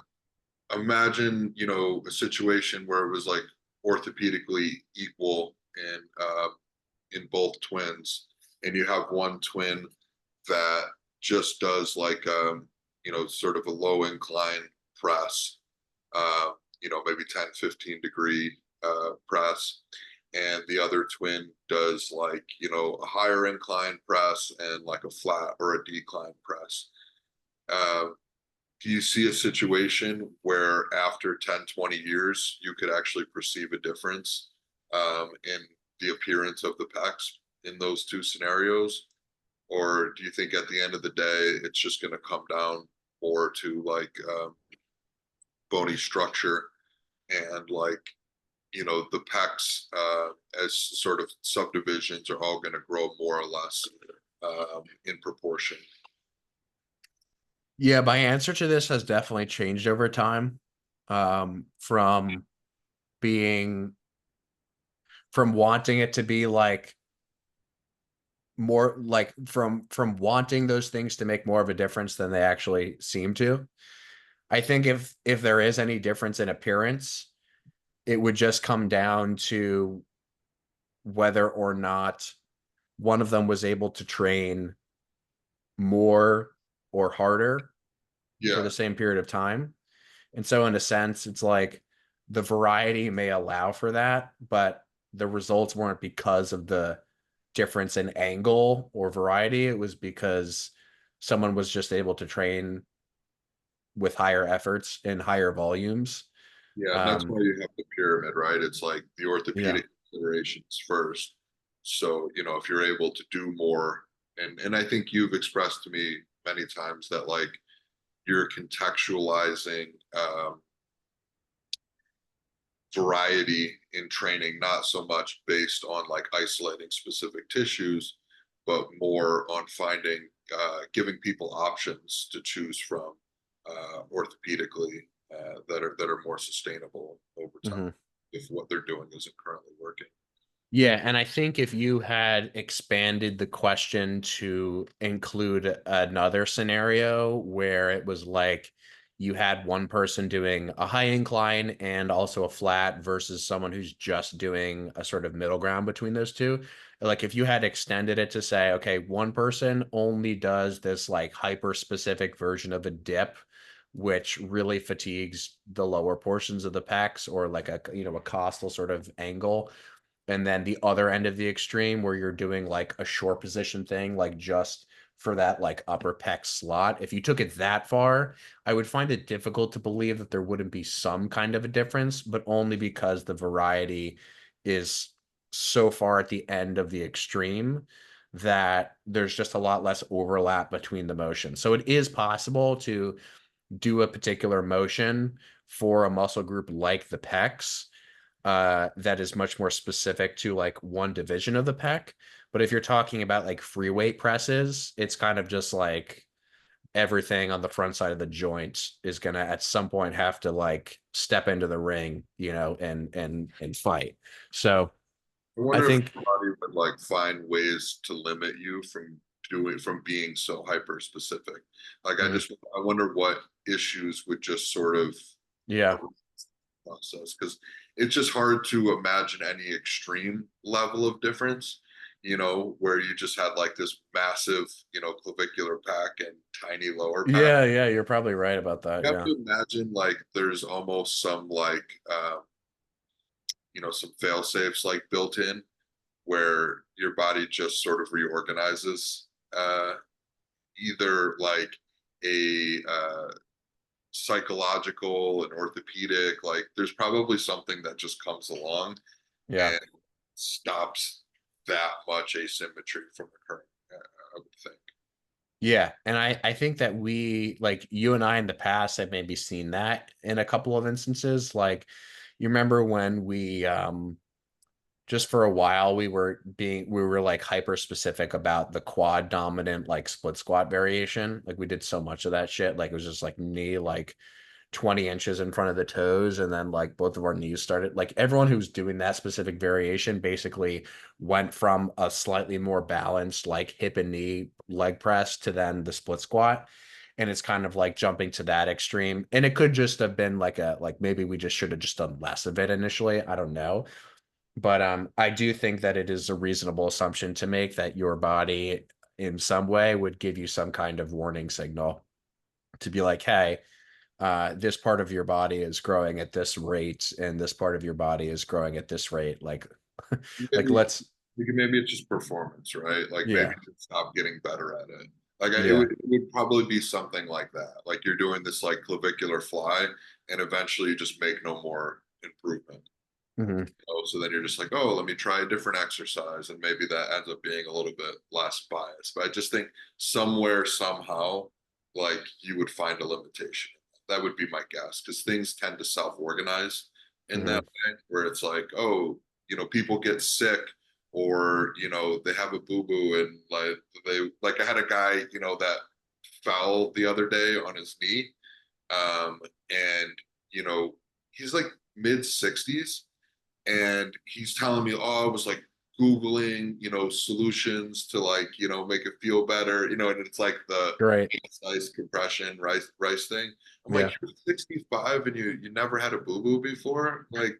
Imagine, a situation where it was like orthopedically equal in both twins, and you have one twin that just does like sort of a low incline press, maybe 10-15 degree press, and the other twin does like a higher incline press and like a flat or a decline press. uh, do you see a situation where after 10-20 years you could actually perceive a difference in the appearance of the pecs in those two scenarios? Or do you think at the end of the day it's just going to come down more to like bony structure, and like the pecs as sort of subdivisions are all going to grow more or less in proportion? Yeah, my answer to this has definitely changed over time. From being from wanting it to be like more like from wanting those things to make more of a difference than they actually seem to. I think if there is any difference in appearance, it would just come down to whether or not one of them was able to train more or harder for Yeah, the same period of time. And so in a sense, it's like the variety may allow for that, but the results weren't because of the difference in angle or variety. It was because someone was just able to train with higher efforts in higher volumes. yeah, and that's Um, why you have the pyramid, right? It's like the yeah. orthopedic considerations first. So, if you're able to do more, and I think you've expressed to me many times that like you're contextualizing variety in training, not so much based on like isolating specific tissues, but more on finding, giving people options to choose from orthopedically that are more sustainable over time Hmm. if what they're doing isn't currently working. Yeah, and I think if you had expanded the question to include another scenario where it was like you had one person doing a high incline and also a flat versus someone who's just doing a sort of middle ground between those two, like if you had extended it to say, okay, one person only does this like hyper specific version of a dip, which really fatigues the lower portions of the pecs or like a a costal sort of angle, and then the other end of the extreme where you're doing like a short position thing, like just for that like upper pec slot. If you took it that far, I would find it difficult to believe that there wouldn't be some kind of a difference, but only because the variety is so far at the end of the extreme that there's just a lot less overlap between the motions. So it is possible to do a particular motion for a muscle group like the pecs, that is much more specific to like one division of the pec. But if you're talking about like free weight presses, it's kind of just like everything on the front side of the joint is gonna at some point have to like step into the ring, and fight. So I I wonder if think, your body would like find ways to limit you from being so hyper specific. Like mm, I wonder what issues would just sort of yeah, process because it's just hard to imagine any extreme level of difference, where you just had like this massive, clavicular pack and tiny lower pack. yeah, you're probably right about that. You have Yeah. to imagine like there's almost some like some fail safes like built in where your body just sort of reorganizes, uh, either like a psychological and orthopedic, like there's probably something that just comes along Yeah. and stops that much asymmetry from occurring, I would think. Yeah, and I think that we, like you and I in the past have maybe seen that in a couple of instances. Like you remember when we just for a while we were like hyper specific about the quad dominant like split squat variation. Like we did so much of that shit. Like it was just like knee like 20 inches in front of the toes, and then like both of our knees started, like everyone who's doing that specific variation basically went from a slightly more balanced like hip and knee leg press to then the split squat. And it's kind of like jumping to that extreme, and it could just have been like maybe we just should have just done less of it initially, I don't know. But I do think that it is a reasonable assumption to make that your body in some way would give you some kind of warning signal to be like, hey, this part of your body is growing at this rate and this part of your body is growing at this rate, like like Maybe let's maybe it's just performance, right? Like maybe yeah, you stop getting better at it. Like yeah, it would probably be something like that. Like you're doing this like clavicular fly, and eventually you just make no more improvement. hmm, So then you're just like, oh, let me try a different exercise, and maybe that ends up being a little bit less biased. But I just think somewhere, somehow, like you would find a limitation. That would be my guess, because things tend to self-organize in hmm, that way, where it's like, oh, people get sick, or they have a boo-boo, and like I had a guy, that fell the other day on his knee, and he's like mid 60s, and he's telling me, oh, I was like Googling, solutions to like, make it feel better, and it's like the great, ice compression rice thing. I'm like, yeah. you're 65 and you never had a boo-boo before? Like,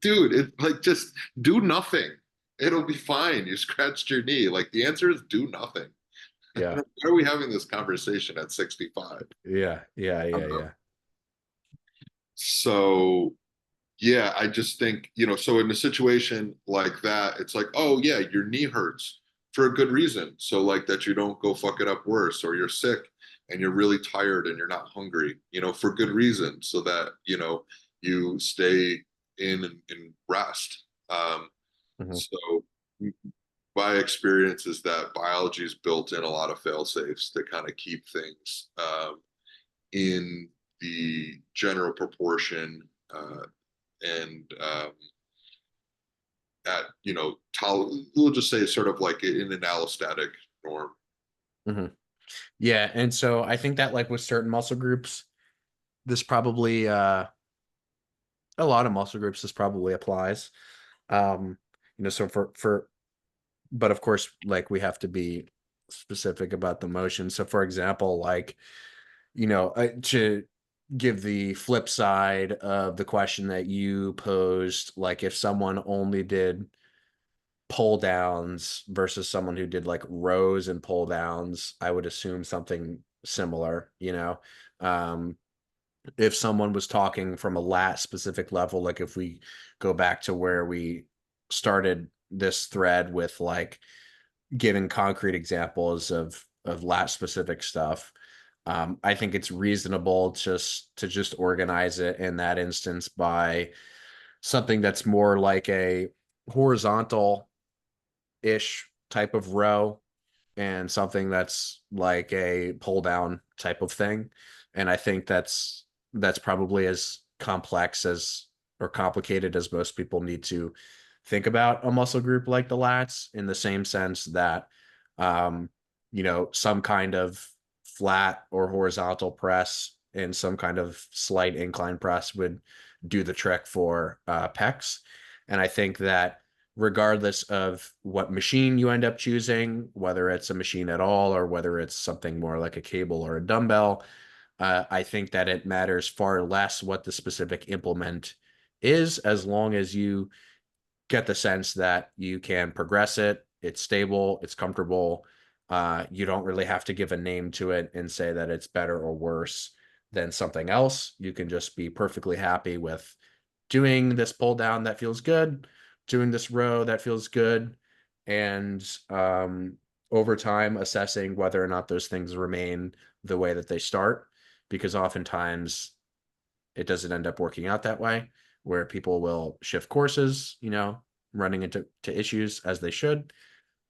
dude, it like just do nothing. It'll be fine. You scratched your knee. Like the answer is do nothing. Yeah, Why are we having this conversation at 65? yeah. So yeah, I just think, so in a situation like that, it's like, oh yeah, your knee hurts for a good reason. So like that you don't go fuck it up worse, or you're sick and you're really tired and you're not hungry, for good reason. So that, you stay in and rest. Hmm. So my experience is that biology's built in a lot of fail safes to kind of keep things in the general proportion, and at we'll just say sort of like in an allostatic norm. Hmm. Yeah, and so I think that like with certain muscle groups, this probably a lot of muscle groups this probably applies. Um, so for but of course, like we have to be specific about the motion. So for example, like, to give the flip side of the question that you posed, like if someone only did pull downs versus someone who did like rows and pull downs, I would assume something similar. Um, if someone was talking from a lat specific level, like if we go back to where we started this thread with like giving concrete examples of lat specific stuff, I think it's reasonable just organize it in that instance by something that's more like a horizontal ish type of row and something that's like a pull down type of thing. And I think that's probably as complex as or complicated as most people need to think about a muscle group like the lats, in the same sense that um, some kind of flat or horizontal press and some kind of slight incline press would do the trick for pecs. And I think that regardless of what machine you end up choosing, whether it's a machine at all or whether it's something more like a cable or a dumbbell, I think that it matters far less what the specific implement is, as long as you get the sense that you can progress it, it's stable, it's comfortable. You don't really have to give a name to it and say that it's better or worse than something else. You can just be perfectly happy with doing this pull down that feels good, doing this row that feels good, and over time assessing whether or not those things remain the way that they start, because oftentimes it doesn't end up working out that way, where people will shift courses, running into issues as they should.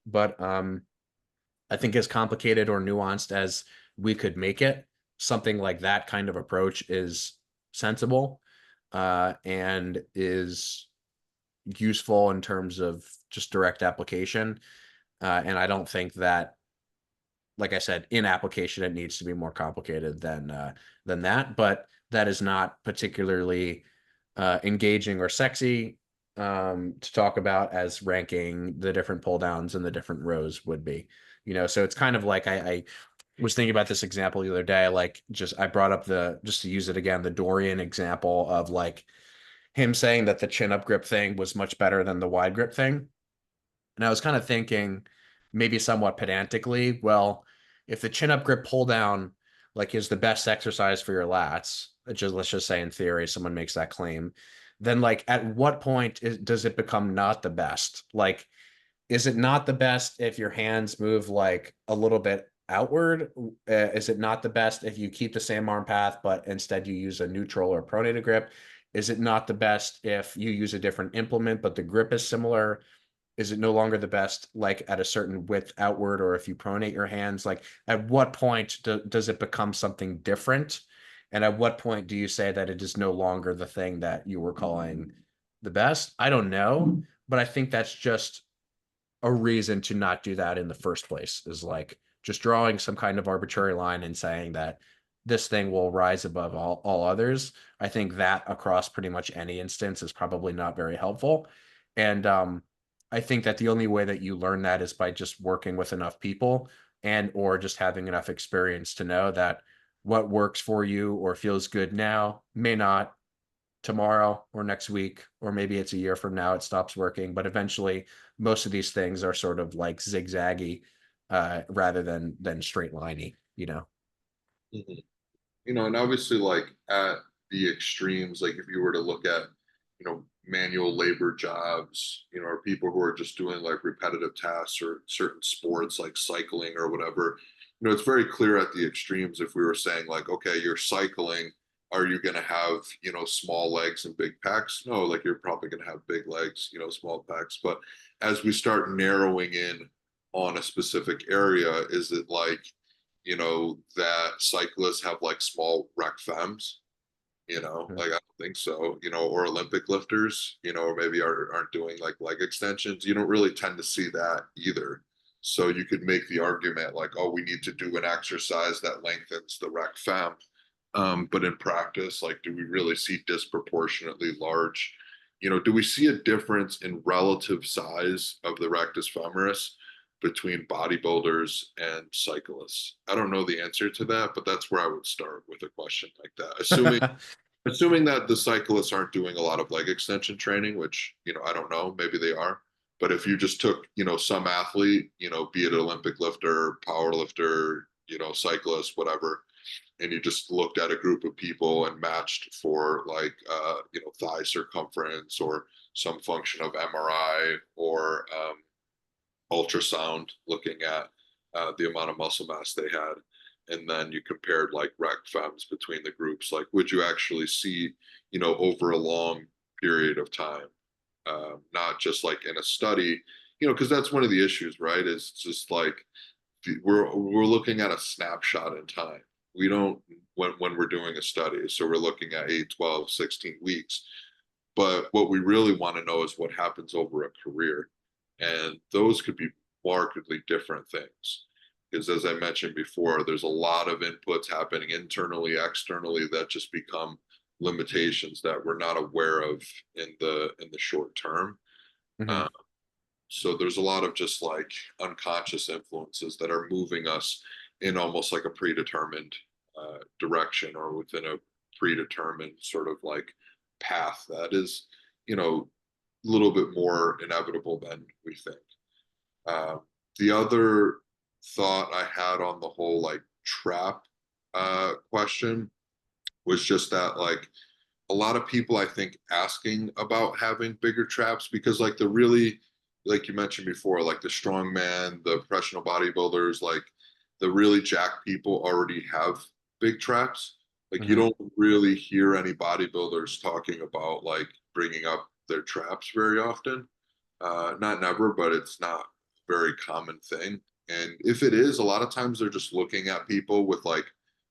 But I think as complicated or nuanced as we could make it, something like that kind of approach is sensible and is useful in terms of just direct application. And I don't think that, like I said, in application, it needs to be more complicated than that. But that is not particularly engaging or sexy to talk about as ranking the different pull downs and the different rows would be. So it's kind of like I was thinking about this example the other day. Like, just I brought up just to use it again, the Dorian example of like him saying that the chin up grip thing was much better than the wide grip thing. And I was kind of thinking, maybe somewhat pedantically, well, if the chin up grip pull down like is the best exercise for your lats, just let's just say in theory someone makes that claim, then like at what point does it become not the best? Like, is it not the best if your hands move like a little bit outward? Is it not the best if you keep the same arm path, but instead you use a neutral or pronated grip? Is it not the best if you use a different implement, but the grip is similar? Is it no longer the best like at a certain width outward, or if you pronate your hands? Like, at what point does it become something different, and at what point do you say that it is no longer the thing that you were calling the best? I don't know, but I think that's just a reason to not do that in the first place, is like just drawing some kind of arbitrary line and saying that this thing will rise above all others. I think that across pretty much any instance is probably not very helpful. And I think that the only way that you learn that is by just working with enough people and or just having enough experience to know that what works for you or feels good now may not tomorrow or next week, or maybe it's a year from now it stops working. But eventually most of these things are sort of like zigzaggy rather than straight liney. Mhm. And obviously, like at the extremes, like if you were to look at, manual labor jobs, or people who are just doing like repetitive tasks or certain sports like cycling or whatever, it's very clear at the extremes. If we were saying like, okay, you're cycling, are you going to have, small legs and big pecs? No, like you're probably going to have big legs, small pecs. But as we start narrowing in on a specific area, is it like, that cyclists have like small rec fems, like I don't think so, or Olympic lifters, or maybe aren't doing like leg extensions. You don't really tend to see that either. So you could make the argument like, oh, we need to do an exercise that lengthens the rec fem. But in practice, like, do we really see disproportionately large? Do we see a difference in relative size of the rectus femoris between bodybuilders and cyclists? I don't know the answer to that, but that's where I would start with a question like that. Assuming that the cyclists aren't doing a lot of leg extension training, which, I don't know, maybe they are. But if you just took, some athlete, be it an Olympic lifter, power lifter, cyclist, whatever, and you just looked at a group of people and matched for like, thigh circumference or some function of MRI or ultrasound looking at the amount of muscle mass they had, and then you compared like rec fems between the groups, like would you actually see, over a long period of time, not just like in a study, because that's one of the issues, right? Is just like we're looking at a snapshot in time. We don't when we're doing a study, so we're looking at 8, 12, 16 weeks. But what we really want to know is what happens over a career. And those could be markedly different things. Because as I mentioned before, there's a lot of inputs happening internally, externally that just become limitations that we're not aware of in the short term. Mhm. Uh, so there's a lot of just like unconscious influences that are moving us in almost like a predetermined direction or within a predetermined sort of like path that is, a little bit more inevitable than we think. Uh, the other thought I had on the whole like trap question was just that like a lot of people I think asking about having bigger traps because like the really like you mentioned before, like the strongman, the professional bodybuilders, like the really jacked people already have big traps. Like you Mhm. don't really hear any bodybuilders talking about like bringing up their traps very often. Not never, but it's not a very common thing. And if it is, a lot of times they're just looking at people with like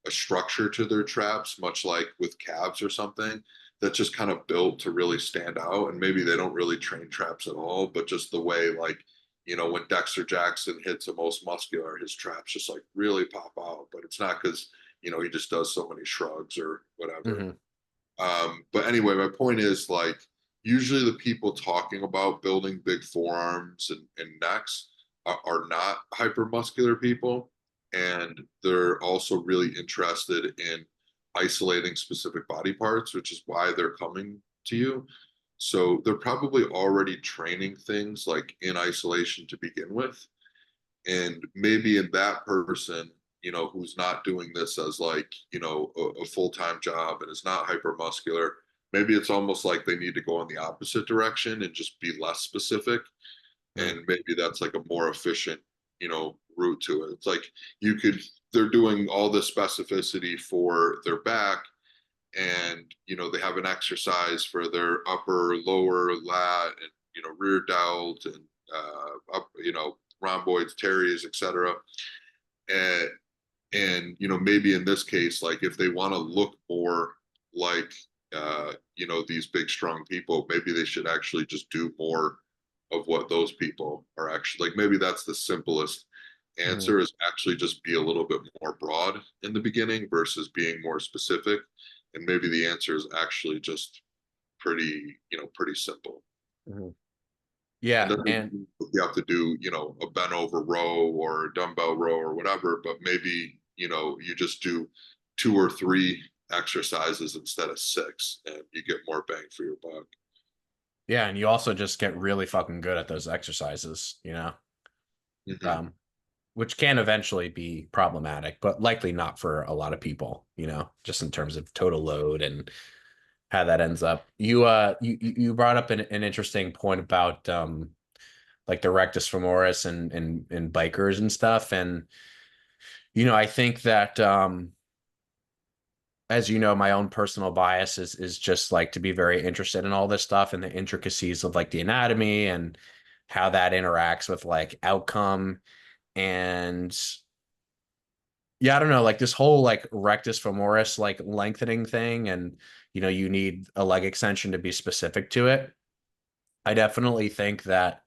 a structure to their traps, much like with calves or something that's just kind of built to really stand out. And maybe they don't really train traps at all, but just the way like, when Dexter Jackson hits the most muscular, his traps just like really pop out. But it's not because, he just does so many shrugs or whatever. Mhm. But anyway, my point is like usually the people talking about building big forearms and necks are not hypermuscular people. And they're also really interested in isolating specific body parts, which is why they're coming to you. So they're probably already training things like in isolation to begin with. And maybe in that person, who's not doing this as like, a full-time job and is not hypermuscular, maybe it's almost like they need to go in the opposite direction and just be less specific. Mhm. And maybe that's like a more efficient, route to it. It's like they're doing all the specificity for their back and, they have an exercise for their upper, lower lat and, rear delt and, up, rhomboids, teres, etc. And maybe in this case, like if they want to look more like these big strong people, maybe they should actually just do more of what those people are actually like. Maybe that's the simplest Mhm. answer is actually just be a little bit more broad in the beginning versus being more specific. And maybe the answer is actually just pretty simple. Mhm. And Yeah, doesn't and mean you have to do, a bent over row or a dumbbell row or whatever, but maybe, you just do 2 or 3 exercises instead of 6 and you get more bang for your buck. yeah, and you also just get really fucking good at those exercises, Hmm. um, which can eventually be problematic, but likely not for a lot of people, just in terms of total load and how that ends up. You brought up an interesting point about like the rectus femoris and bikers and stuff, and I think that as you know, my own personal bias is just like to be very interested in all this stuff and the intricacies of like the anatomy and how that interacts with like outcome. And yeah, I don't know, like this whole like rectus femoris like lengthening thing, and you need a leg extension to be specific to it. I definitely think that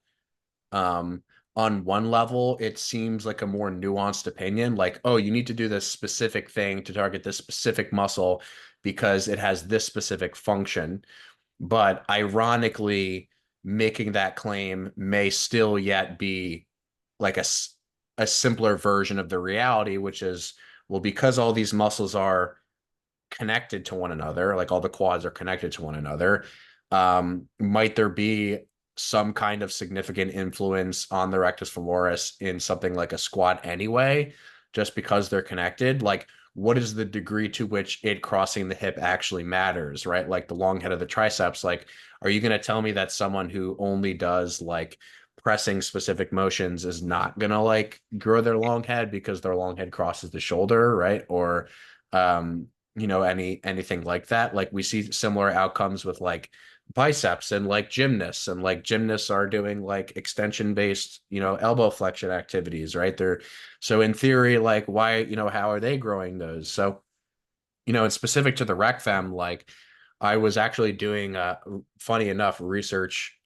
um on one level, it seems like a more nuanced opinion, like, oh, you need to do this specific thing to target this specific muscle because it has this specific function. But ironically, making that claim may still yet be like a simpler version of the reality, which is, well, because all these muscles are connected to one another, like all the quads are connected to one another, might there be some kind of significant influence on the rectus femoris in something like a squat anyway, just because they're connected? Like, what is the degree to which it crossing the hip actually matters, right? Like the long head of the triceps, like, are you going to tell me that someone who only does like pressing specific motions is not going to like grow their long head because their long head crosses the shoulder, right? Or, um, anything like that? Like we see similar outcomes with like biceps and like gymnasts are doing like extension based, elbow flexion activities, right? They're so in theory, like why, how are they growing those? So, it's specific to the rec fem. Like I was actually doing funny enough research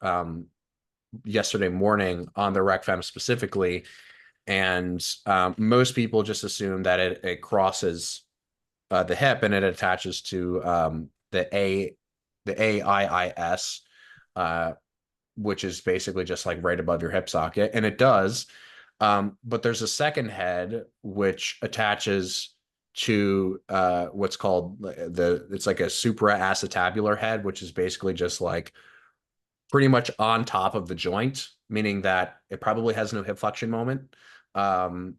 yesterday morning on the rec fem specifically, and most people just assume that it crosses the hip and it attaches to the AIIS, uh, which is basically just like right above your hip socket, and it does. But there's a second head which attaches to what's called it's like a supraacetabular head, which is basically just like pretty much on top of the joint, meaning that it probably has no hip flexion moment,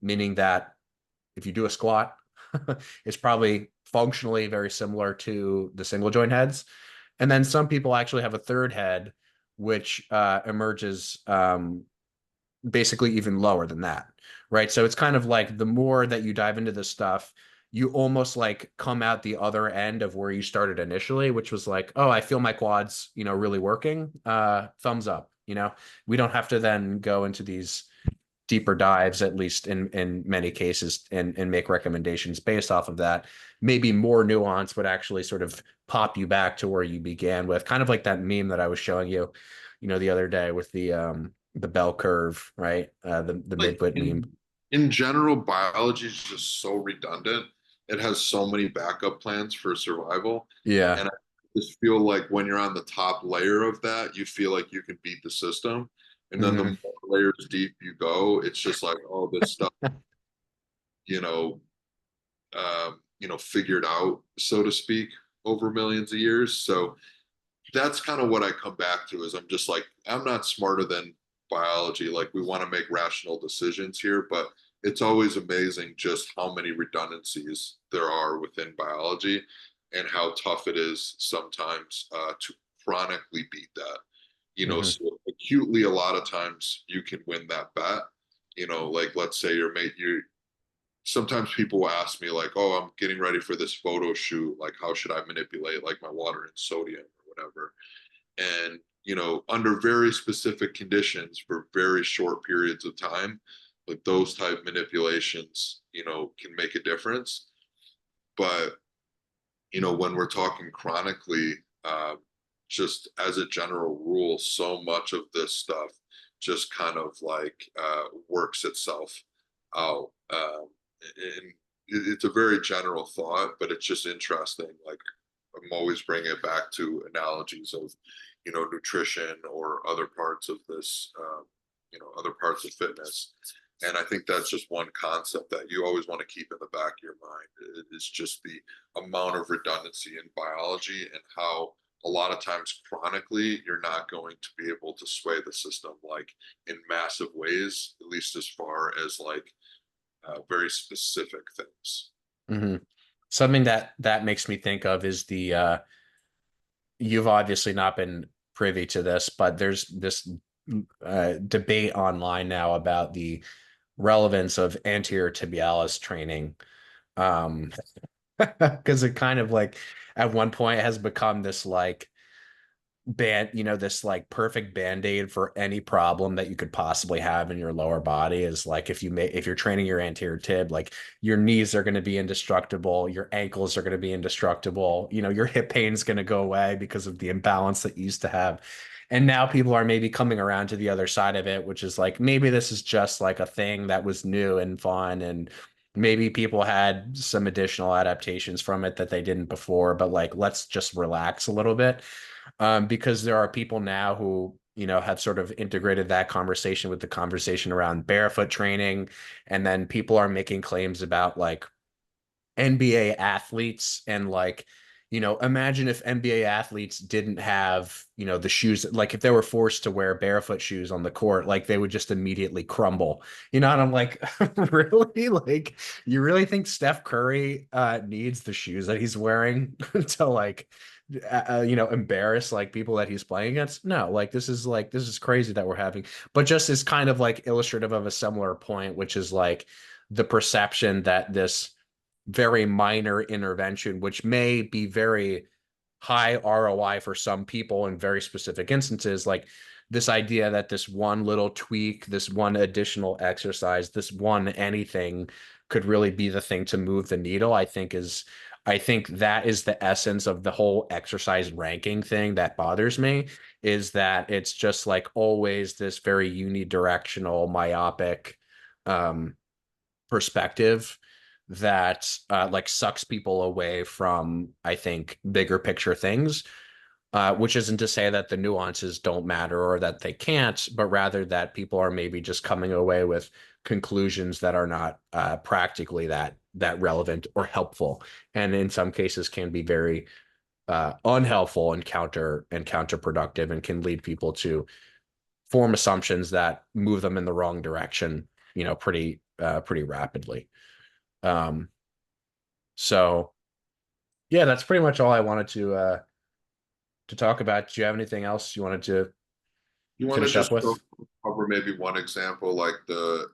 meaning that if you do a squat, it's probably functionally very similar to the single joint heads. And then some people actually have a third head, which emerges basically even lower than that, right? So it's kind of like the more that you dive into this stuff, you almost like come out the other end of where you started initially, which was like, oh, I feel my quads, really working. Thumbs up. We don't have to then go into these deeper dives, at least in many cases, and make recommendations based off of that. Maybe more nuance would actually sort of pop you back to where you began with, kind of like that meme that I was showing you, the other day with the bell curve, right? The Like midfoot meme. in general, biology is just so redundant. It has so many backup plans for survival. Yeah. And I just feel like when you're on the top layer of that, you feel like you can beat the system. And then the Hmm. more layers deep you go, it's just like, oh, this stuff, you know, figured out, so to speak, over millions of years. So that's kind of what I come back to is I'm just like, I'm not smarter than biology. Like we want to make rational decisions here, but it's always amazing just how many redundancies there are within biology and how tough it is sometimes to chronically beat that. Hmm. So acutely, a lot of times you can win that bet. Like let's say your mate, you sometimes people will ask me like, oh, I'm getting ready for this photo shoot. Like, how should I manipulate like my water and sodium or whatever? And, under very specific conditions for very short periods of time, like those type manipulations, can make a difference. But, when we're talking chronically, just as a general rule, so much of this stuff just kind of like works itself out. And it's a very general thought, but it's just interesting. Like I'm always bringing it back to analogies of, nutrition or other parts of this, other parts of fitness. And I think that's just one concept that you always want to keep in the back of your mind. It's just the amount of redundancy in biology and how a lot of times chronically you're not going to be able to sway the system like in massive ways, at least as far as like very specific things. Hmm. Something that makes me think of is you've obviously not been privy to this, but there's this debate online now about the relevance of anterior tibialis training. Um, because it kind of like at one point has become this like this like perfect band-aid for any problem that you could possibly have in your lower body is like if you're training your anterior tib, like your knees are going to be indestructible, your ankles are going to be indestructible, your hip pain is going to go away because of the imbalance that you used to have. And now people are maybe coming around to the other side of it, which is like maybe this is just like a thing that was new and fun, and maybe people had some additional adaptations from it that they didn't before, but like let's just relax a little bit. Because there are people now who, have sort of integrated that conversation with the conversation around barefoot training, and then people are making claims about like NBA athletes and like, imagine if NBA athletes didn't have, the shoes, like if they were forced to wear barefoot shoes on the court, like they would just immediately crumble, and I'm like, really? Like, you really think Steph Curry needs the shoes that he's wearing to like, embarrass like people that he's playing against? No, this is crazy that we're having, but just is kind of like illustrative of a similar point, which is like the perception that this very minor intervention, which may be very high ROI for some people in very specific instances, like this idea that this one little tweak, this one additional exercise, this one anything could really be the thing to move the needle, I think that is the essence of the whole exercise ranking thing that bothers me, is that it's just like always this very unidirectional, myopic um, perspective that like sucks people away from, I think, bigger picture things. Which isn't to say that the nuances don't matter or that they can't, but rather that people are maybe just coming away with conclusions that are not practically that relevant or helpful, and in some cases can be very unhelpful and counterproductive, and can lead people to form assumptions that move them in the wrong direction, pretty rapidly. Um, so yeah, that's pretty much all I wanted to talk about. Do you have anything else you wanted to You want to finish up just go with? over maybe one example, like the,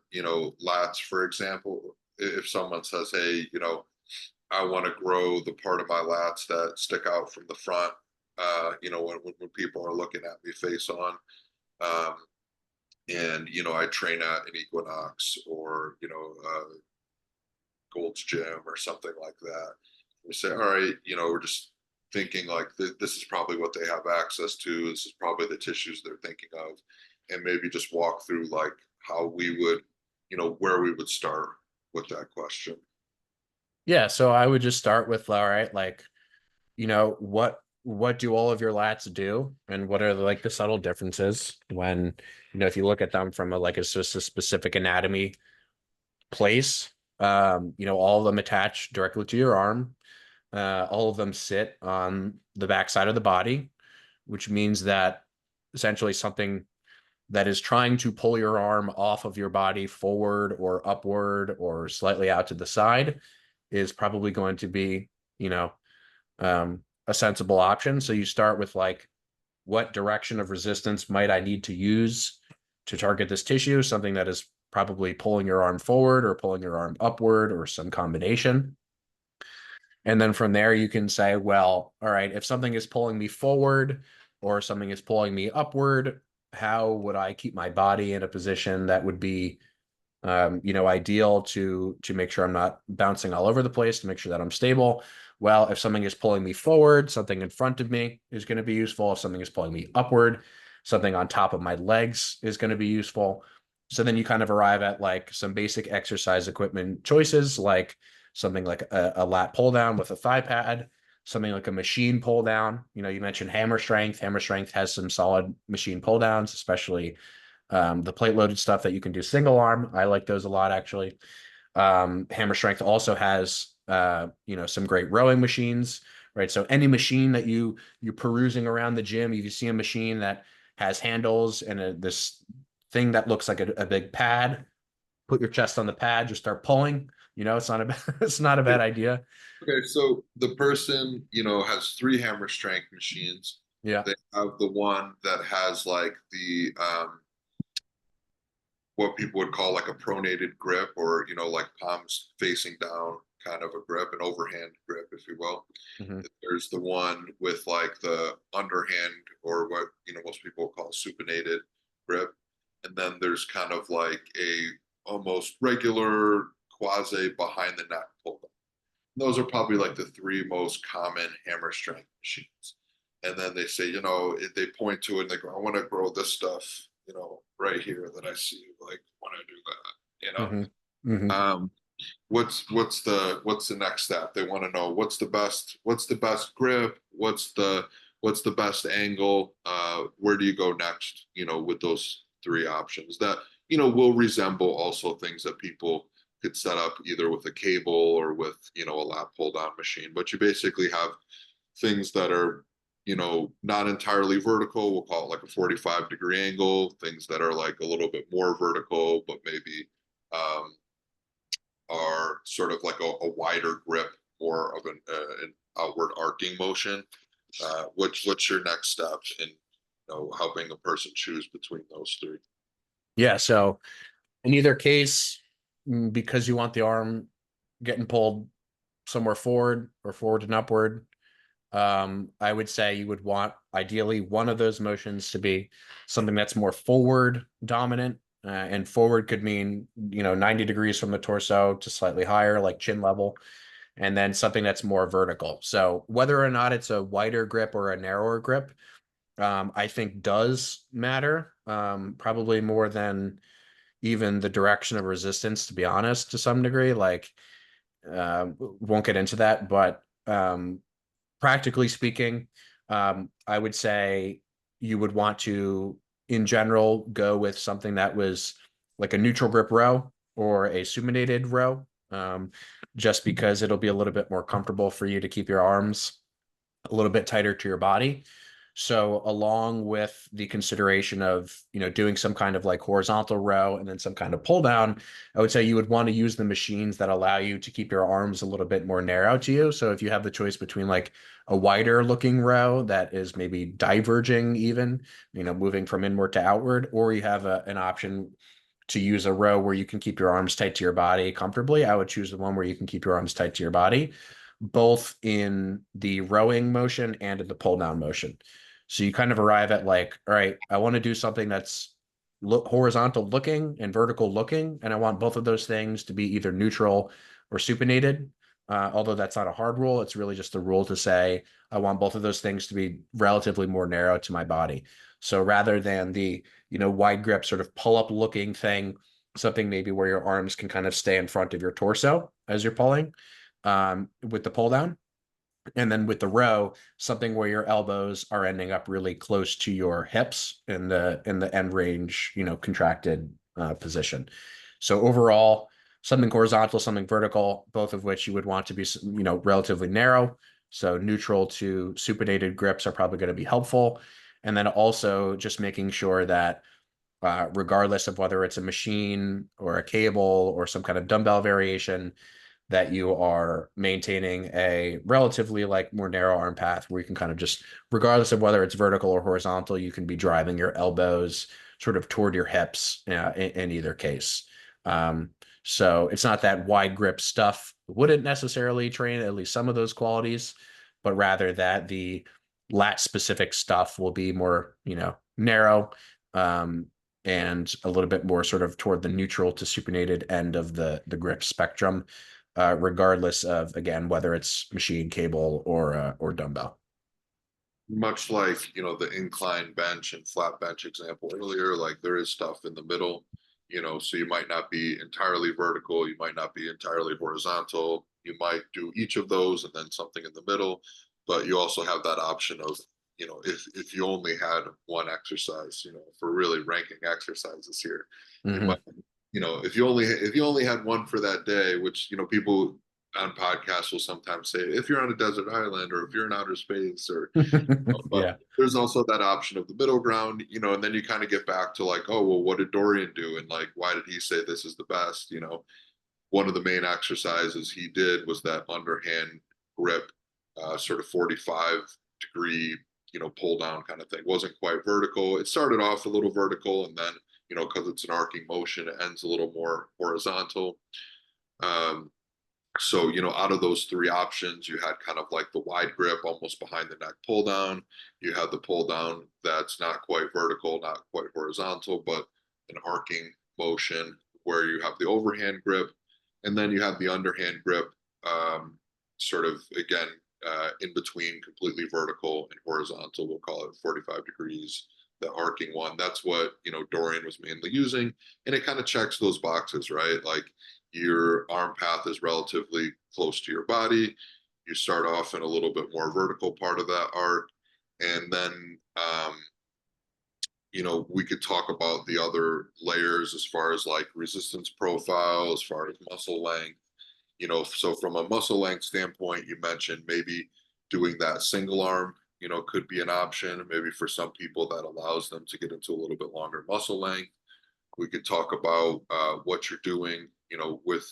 lats, for example. If someone says, hey, I want to grow the part of my lats that stick out from the front, when people are looking at me face on. Um, and, I train at an Equinox or, Gold's Gym or something like that. We say, all right, we're just thinking like this is probably what they have access to. This is probably the tissues they're thinking of, and maybe just walk through like how we would, where we would start with that question. Yeah, so I would just start with, all right, like, what do all of your lats do, and what are like the subtle differences when, if you look at them from a like a specific anatomy place, all of them attach directly to your arm. All of them sit on the back side of the body, which means that essentially something that is trying to pull your arm off of your body forward or upward or slightly out to the side is probably going to be, a sensible option. So you start with like, what direction of resistance might I need to use to target this tissue? Something that is probably pulling your arm forward or pulling your arm upward or some combination. And then from there, you can say, well, all right, if something is pulling me forward or something is pulling me upward, how would I keep my body in a position that would be, ideal to make sure I'm not bouncing all over the place, to make sure that I'm stable? Well, if something is pulling me forward, something in front of me is going to be useful. If something is pulling me upward, something on top of my legs is going to be useful. So then you kind of arrive at like some basic exercise equipment choices, like something like a lat pull down with a thigh pad, something like a machine pull down. You mentioned hammer strength. Hammer strength has some solid machine pull downs, especially the plate loaded stuff that you can do single arm. I like those a lot, actually. Hammer strength also has, some great rowing machines, right? So any machine that you're perusing around the gym, if you see a machine that has handles and this thing that looks like a big pad, put your chest on the pad, just start pulling. It's not a it's not a bad idea. Okay, so the person, has three hammer strength machines. Yeah. They have the one that has like the what people would call like a pronated grip, or like palms facing down kind of a grip, an overhand grip, if you will. Hmm. There's the one with like the underhand, or what most people call supinated grip, and then there's kind of like a almost regular quasi behind the neck pull. Those are probably like the three most common hammer strength machines. and then they say, you know, they point to it and they go, I want to grow this stuff, you know, right here that I see, like when I do that, you know. Hmm. Hmm. Um, what's the next step? They want to know what's the best grip, what's the best angle, where do you go next, you know, with those three options that, you know, will resemble also things that people could set up either with a cable or with, you know, a lat pull down machine. But you basically have things that are, you know, not entirely vertical, we'll call it like a 45-degree angle, things that are like a little bit more vertical but maybe um, are sort of like a wider grip, more of an outward arcing motion. What's your next step in, you know, helping a person choose between those three? Yeah. So in either case, because you want the arm getting pulled somewhere forward or forward and upward, I would say you would want ideally one of those motions to be something that's more forward dominant. And forward could mean, 90 degrees from the torso to slightly higher, like chin level, and then something that's more vertical. So whether or not it's a wider grip or a narrower grip, I think does matter, probably more than even the direction of resistance, to be honest, to some degree. Like, won't get into that, but practically speaking, I would say you would want to, in general, go with something that was like a neutral grip row or a supinated row, just because it'll be a little bit more comfortable for you to keep your arms a little bit tighter to your body. So along with the consideration of, doing some kind of like horizontal row and then some kind of pull down, I would say you would want to use the machines that allow you to keep your arms a little bit more narrow to you. So if you have the choice between like a wider looking row that is maybe diverging even, moving from inward to outward, or you have an option to use a row where you can keep your arms tight to your body comfortably, I would choose the one where you can keep your arms tight to your body, both in the rowing motion and in the pull down motion. So you kind of arrive at like, all right, I want to do something that's horizontal looking and vertical looking, and I want both of those things to be either neutral or supinated. Although that's not a hard rule, it's really just a rule to say I want both of those things to be relatively more narrow to my body. So rather than the, wide grip sort of pull up looking thing, something maybe where your arms can kind of stay in front of your torso as you're pulling, with the pull down. And then with the row, something where your elbows are ending up really close to your hips in the end range, contracted position. So overall, something horizontal, something vertical, both of which you would want to be, relatively narrow. So neutral to supinated grips are probably going to be helpful. And then also just making sure that, regardless of whether it's a machine or a cable or some kind of dumbbell variation, that you are maintaining a relatively like more narrow arm path where you can kind of just, regardless of whether it's vertical or horizontal, you can be driving your elbows sort of toward your hips, in either case. Um, so it's not that wide grip stuff wouldn't necessarily train at least some of those qualities, but rather that the lat specific stuff will be more, narrow, um, and a little bit more sort of toward the neutral to supinated end of the grip spectrum, regardless of, again, whether it's machine, cable, or dumbbell. Much like, you know, the incline bench and flat bench example earlier, like there is stuff in the middle, you know, so you might not be entirely vertical, you might not be entirely horizontal, you might do each of those and then something in the middle, but you also have that option of, you know, if you only had one exercise, you know, for really ranking exercises here, you Hmm. might, you know, if you only had one for that day, which, you know, people on podcasts will sometimes say, if you're on a desert island or if you're in outer space or, but Yeah. there's also that option of the middle ground, you know, and then you kind of get back to like, oh, well, what did Dorian do? And like, why did he say this is the best? You know, one of the main exercises he did was that underhand grip, sort of 45-degree, you know, pull down kind of thing. Wasn't quite vertical. It started off a little vertical and then, you know, because it's an arcing motion, it ends a little more horizontal. Um, so, you know, out of those three options, you had kind of like the wide grip, almost behind the neck pull down. You had the pull down that's not quite vertical, not quite horizontal, but an arcing motion where you have the overhand grip. And then you have the underhand grip, sort of again, in between completely vertical and horizontal. We'll call it 45 degrees, the arcing one. That's what, Dorian was mainly using. And it kind of checks those boxes, right? Like your arm path is relatively close to your body. You start off in a little bit more vertical part of that arc. And then, we could talk about the other layers as far as like resistance profile, as far as muscle length. So from a muscle length standpoint, you mentioned maybe doing that single arm, could be an option. Maybe for some people that allows them to get into a little bit longer muscle length. We could talk about what you're doing, with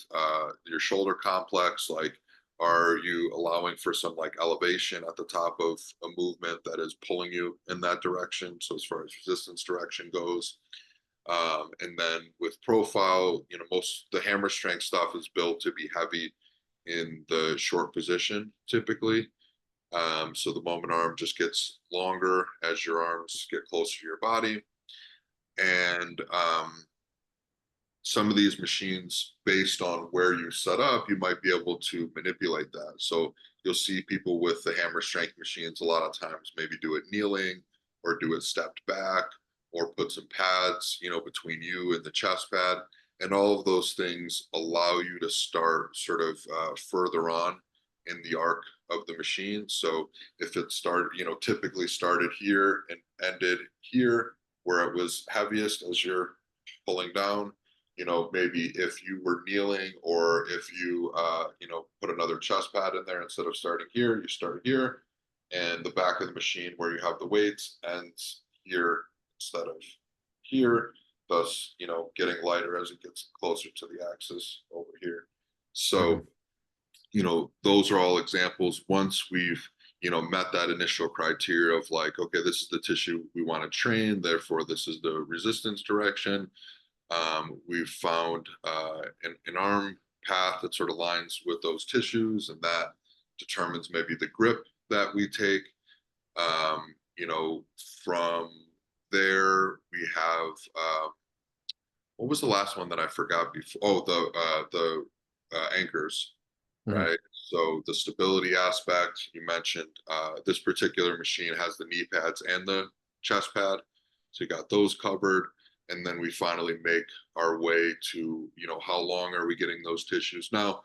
your shoulder complex. Like, are you allowing for some like elevation at the top of a movement that is pulling you in that direction? So as far as resistance direction goes, and then with profile, most the hammer strength stuff is built to be heavy in the short position typically. So the moment arm just gets longer as your arms get closer to your body. And some of these machines, based on where you set up, you might be able to manipulate that. So you'll see people with the hammer strength machines a lot of times maybe do it kneeling or do it stepped back or put some pads, between you and the chest pad. And all of those things allow you to start sort of further on in the arc of the machine. So if it started, typically started here and ended here where it was heaviest as you're pulling down, maybe if you were kneeling or if you, put another chest pad in there, instead of starting here, you start here. And the back of the machine where you have the weights ends here instead of here, thus, getting lighter as it gets closer to the axis over here. So, those are all examples. Once we've, met that initial criteria of like, okay, this is the tissue we want to train, therefore this is the resistance direction. We've found an arm path that sort of aligns with those tissues, and that determines maybe the grip that we take. From there we have what was the last one that I forgot before? Oh, the anchors, Mm-hmm. right? So the stability aspect you mentioned. This particular machine has the knee pads and the chest pad, so you got those covered. And then we finally make our way to, how long are we getting those tissues? Now,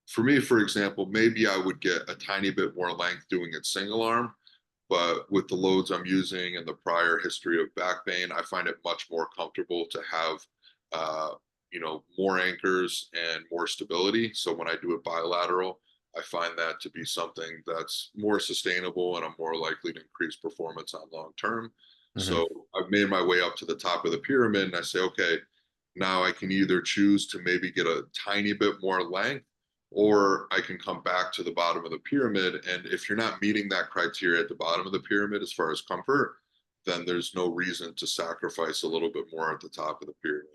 for me, for example, maybe I would get a tiny bit more length doing it single arm, but with the loads I'm using and the prior history of back pain, I find it much more comfortable to have, more anchors and more stability. So when I do it bilateral, I find that to be something that's more sustainable and I'm more likely to increase performance on long term. Mm-hmm. So I've made my way up to the top of the pyramid and I say, okay, now I can either choose to maybe get a tiny bit more length, or I can come back to the bottom of the pyramid. And if you're not meeting that criteria at the bottom of the pyramid as far as comfort, then there's no reason to sacrifice a little bit more at the top of the pyramid.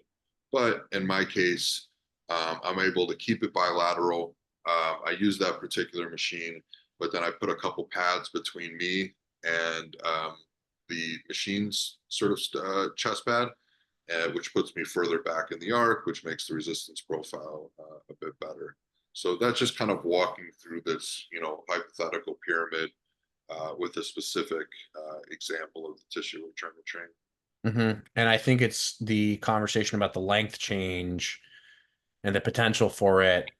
But in my case, I'm able to keep it bilateral. I use that particular machine, but then I put a couple pads between me and the machine's sort of chest pad, which puts me further back in the arc, which makes the resistance profile a bit better. So that's just kind of walking through this, hypothetical pyramid with a specific example of the tissue we're trying to train. Mm-hmm. And I think it's the conversation about the length change and the potential for it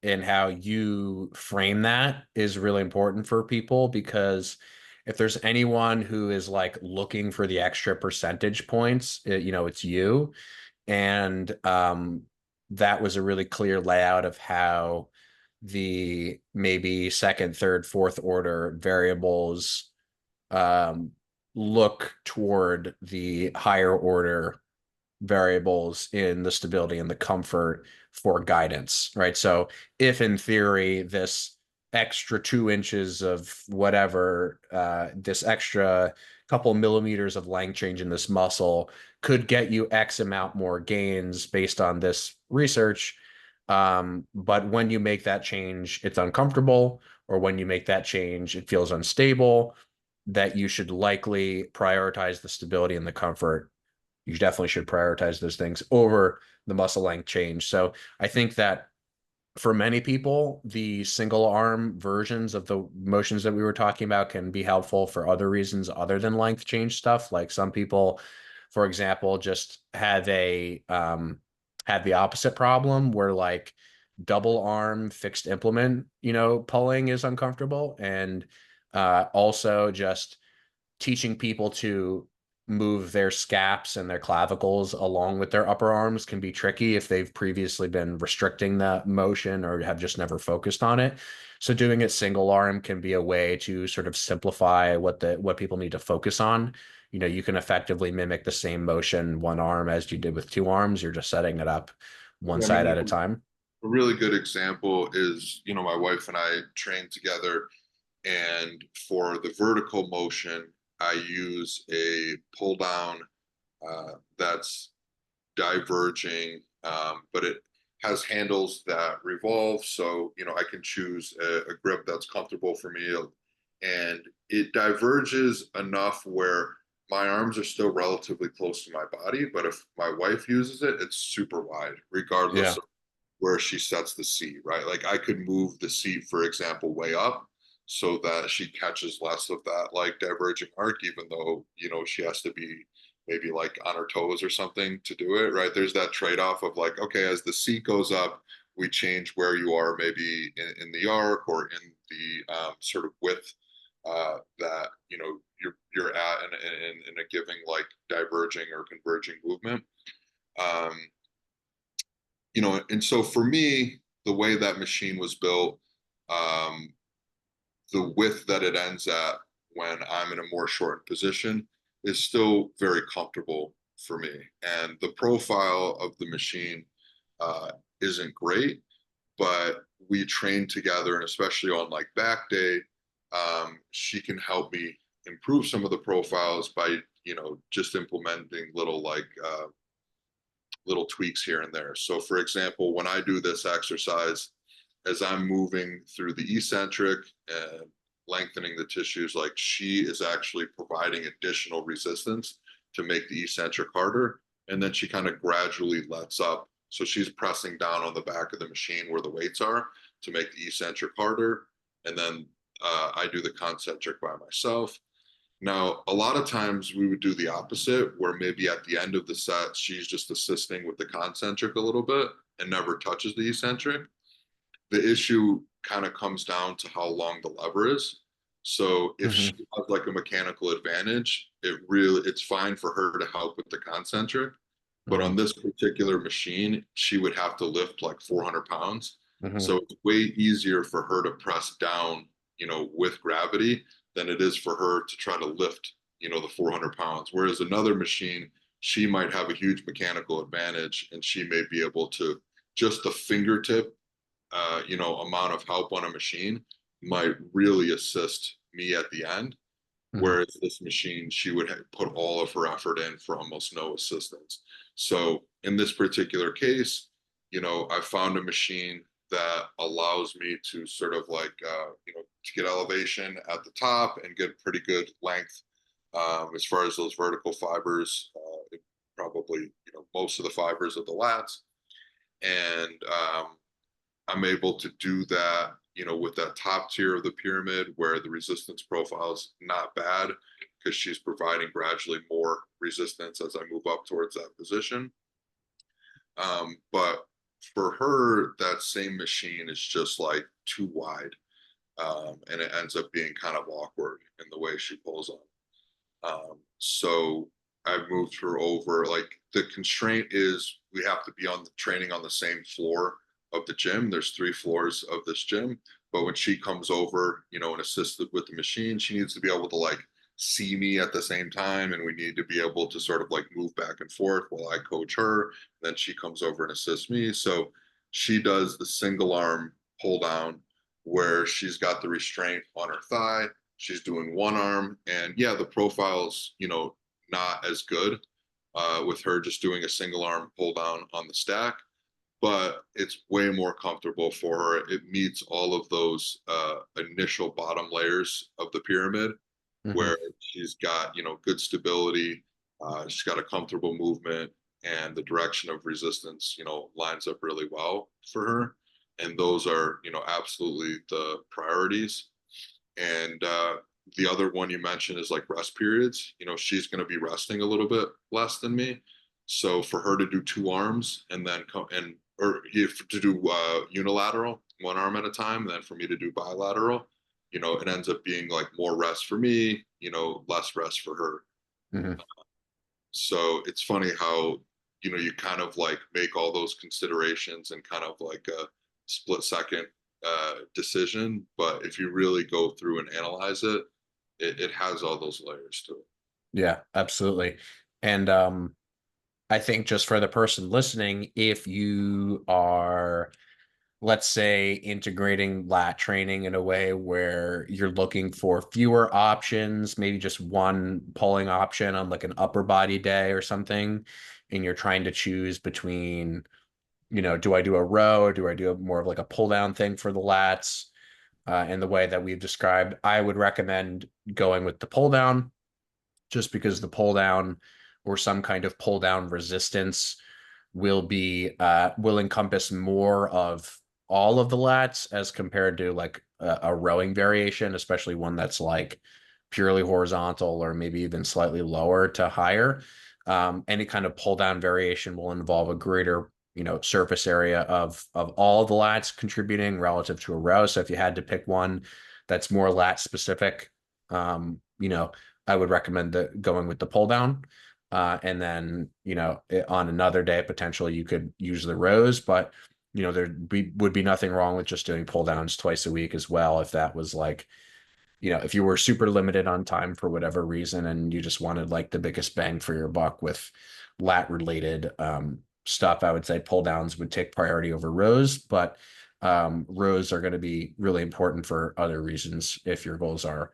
and how you frame that is really important for people, because if there's anyone who is like looking for the extra percentage points, it's you. And that was a really clear layout of how the maybe second, third, fourth order variables um, look toward the higher order variables in the stability and the comfort for guidance, right? So if in theory this extra 2 inches of whatever, this extra couple millimeters of length change in this muscle could get you X amount more gains based on this research. But when you make that change, it's uncomfortable, or when you make that change, it feels unstable, that you should likely prioritize the stability and the comfort. You definitely should prioritize those things over the muscle length change. So I think that For many people, the single arm versions of the motions that we were talking about can be helpful for other reasons other than length change stuff. Like some people, for example, just have the opposite problem where like double arm fixed implement, pulling is uncomfortable. And also just teaching people to move their scaps and their clavicles along with their upper arms can be tricky if they've previously been restricting the motion or have just never focused on it. So doing it single arm can be a way to sort of simplify what people need to focus on. You can effectively mimic the same motion one arm as you did with two arms. You're just setting it up one I side mean, at a time. a really good example is, my wife and I trained together, and for the vertical motion, I use a pull down that's diverging, but it has handles that revolve. So, I can choose a grip that's comfortable for me. And it diverges enough where my arms are still relatively close to my body. But if my wife uses it, it's super wide, regardless Yeah. of where she sets the seat, right? Like I could move the seat, for example, way up so that she catches less of that like diverging arc, even though, she has to be maybe like on her toes or something to do it, right? There's that trade-off of like, okay, as the seat goes up, we change where you are maybe in the arc or in the sort of width that you're at in a giving like diverging or converging movement. Um, and so for me, the way that machine was built, um, the width that it ends at when I'm in a more shortened position is still very comfortable for me. And the profile of the machine isn't great, but we train together, and especially on like back day, she can help me improve some of the profiles by just implementing little tweaks here and there. So, for example, when I do this exercise, as I'm moving through the eccentric and lengthening the tissues, like she is actually providing additional resistance to make the eccentric harder. And then she kind of gradually lets up. So she's pressing down on the back of the machine where the weights are to make the eccentric harder. And then I do the concentric by myself. Now, a lot of times we would do the opposite, where maybe at the end of the set, she's just assisting with the concentric a little bit and never touches the eccentric. The issue kind of comes down to how long the lever is. So if she Mm-hmm. has like a mechanical advantage, it's fine for her to help with the concentric. But on Mm-hmm. this particular machine, she would have to lift like 400 pounds. Mm-hmm. So it's way easier for her to press down, with gravity than it is for her to try to lift, the 400 pounds. Whereas another machine, she might have a huge mechanical advantage and she may be able to just the fingertip amount of help on a machine might really assist me at the end. Mm-hmm. Whereas this machine, she would put all of her effort in for almost no assistance. So in this particular case, I found a machine that allows me to sort of like, to get elevation at the top and get pretty good length as far as those vertical fibers, probably, most of the fibers of the lats. And I'm able to do that, with that top tier of the pyramid where the resistance profile is not bad because she's providing gradually more resistance as I move up towards that position. But for her, that same machine is just like too wide. And it ends up being kind of awkward in the way she pulls on. So I moved her over. Like the constraint is we have to be on the training on the same floor of the gym. There's 3 floors of this gym, but when she comes over, and assisted with the machine, she needs to be able to like see me at the same time, and we need to be able to sort of like move back and forth while I coach her. Then she comes over and assists me. So she does the single arm pull down where she's got the restraint on her thigh. She's doing one arm, and yeah, the profile's not as good with her just doing a single arm pull down on the stack, but it's way more comfortable for her. It meets all of those initial bottom layers of the pyramid Mm-hmm. where she's got good stability, she's got a comfortable movement, and the direction of resistance lines up really well for her. and those are, absolutely the priorities. And the other one you mentioned is like rest periods. She's going to be resting a little bit less than me. So for her to do two arms and then come and or to do unilateral, one arm at a time, and then for me to do bilateral, it ends up being like more rest for me, less rest for her. Mhm. So it's funny how, you kind of like make all those considerations and kind of like a split second decision. But if you really go through and analyze it, it has all those layers to it. Yeah, absolutely. And I think just for the person listening, if you are, let's say, integrating lat training in a way where you're looking for fewer options, maybe just one pulling option on like an upper body day or something, and you're trying to choose between, do I do a row or do I do more of like a pull down thing for the lats? In the way that we've described, I would recommend going with the pull down just because the pull down or some kind of pull down resistance will encompass more of all of the lats as compared to like a rowing variation, especially one that's like purely horizontal or maybe even slightly lower to higher. Any kind of pull down variation will involve a greater surface area of all of the lats contributing relative to a row. So if you had to pick one that's more lat specific, I would recommend going with the pull down. And then, on another day, potentially you could use the rows, but, would be nothing wrong with just doing pull downs twice a week as well. If that was like, if you were super limited on time for whatever reason and you just wanted like the biggest bang for your buck with lat related stuff, I would say pull downs would take priority over rows, but rows are going to be really important for other reasons if your goals are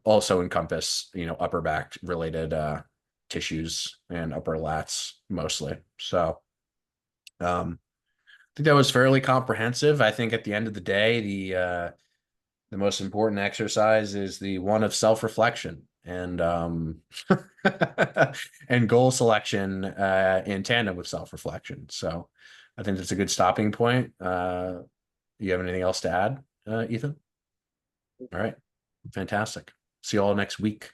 also encompass, upper back related tissues and upper lats mostly. So I think that was fairly comprehensive. I think at the end of the day, the most important exercise is the one of self-reflection and and goal selection in tandem with self-reflection. So I think that's a good stopping point. You have anything else to add, Ethan? All right. Fantastic. See you all next week.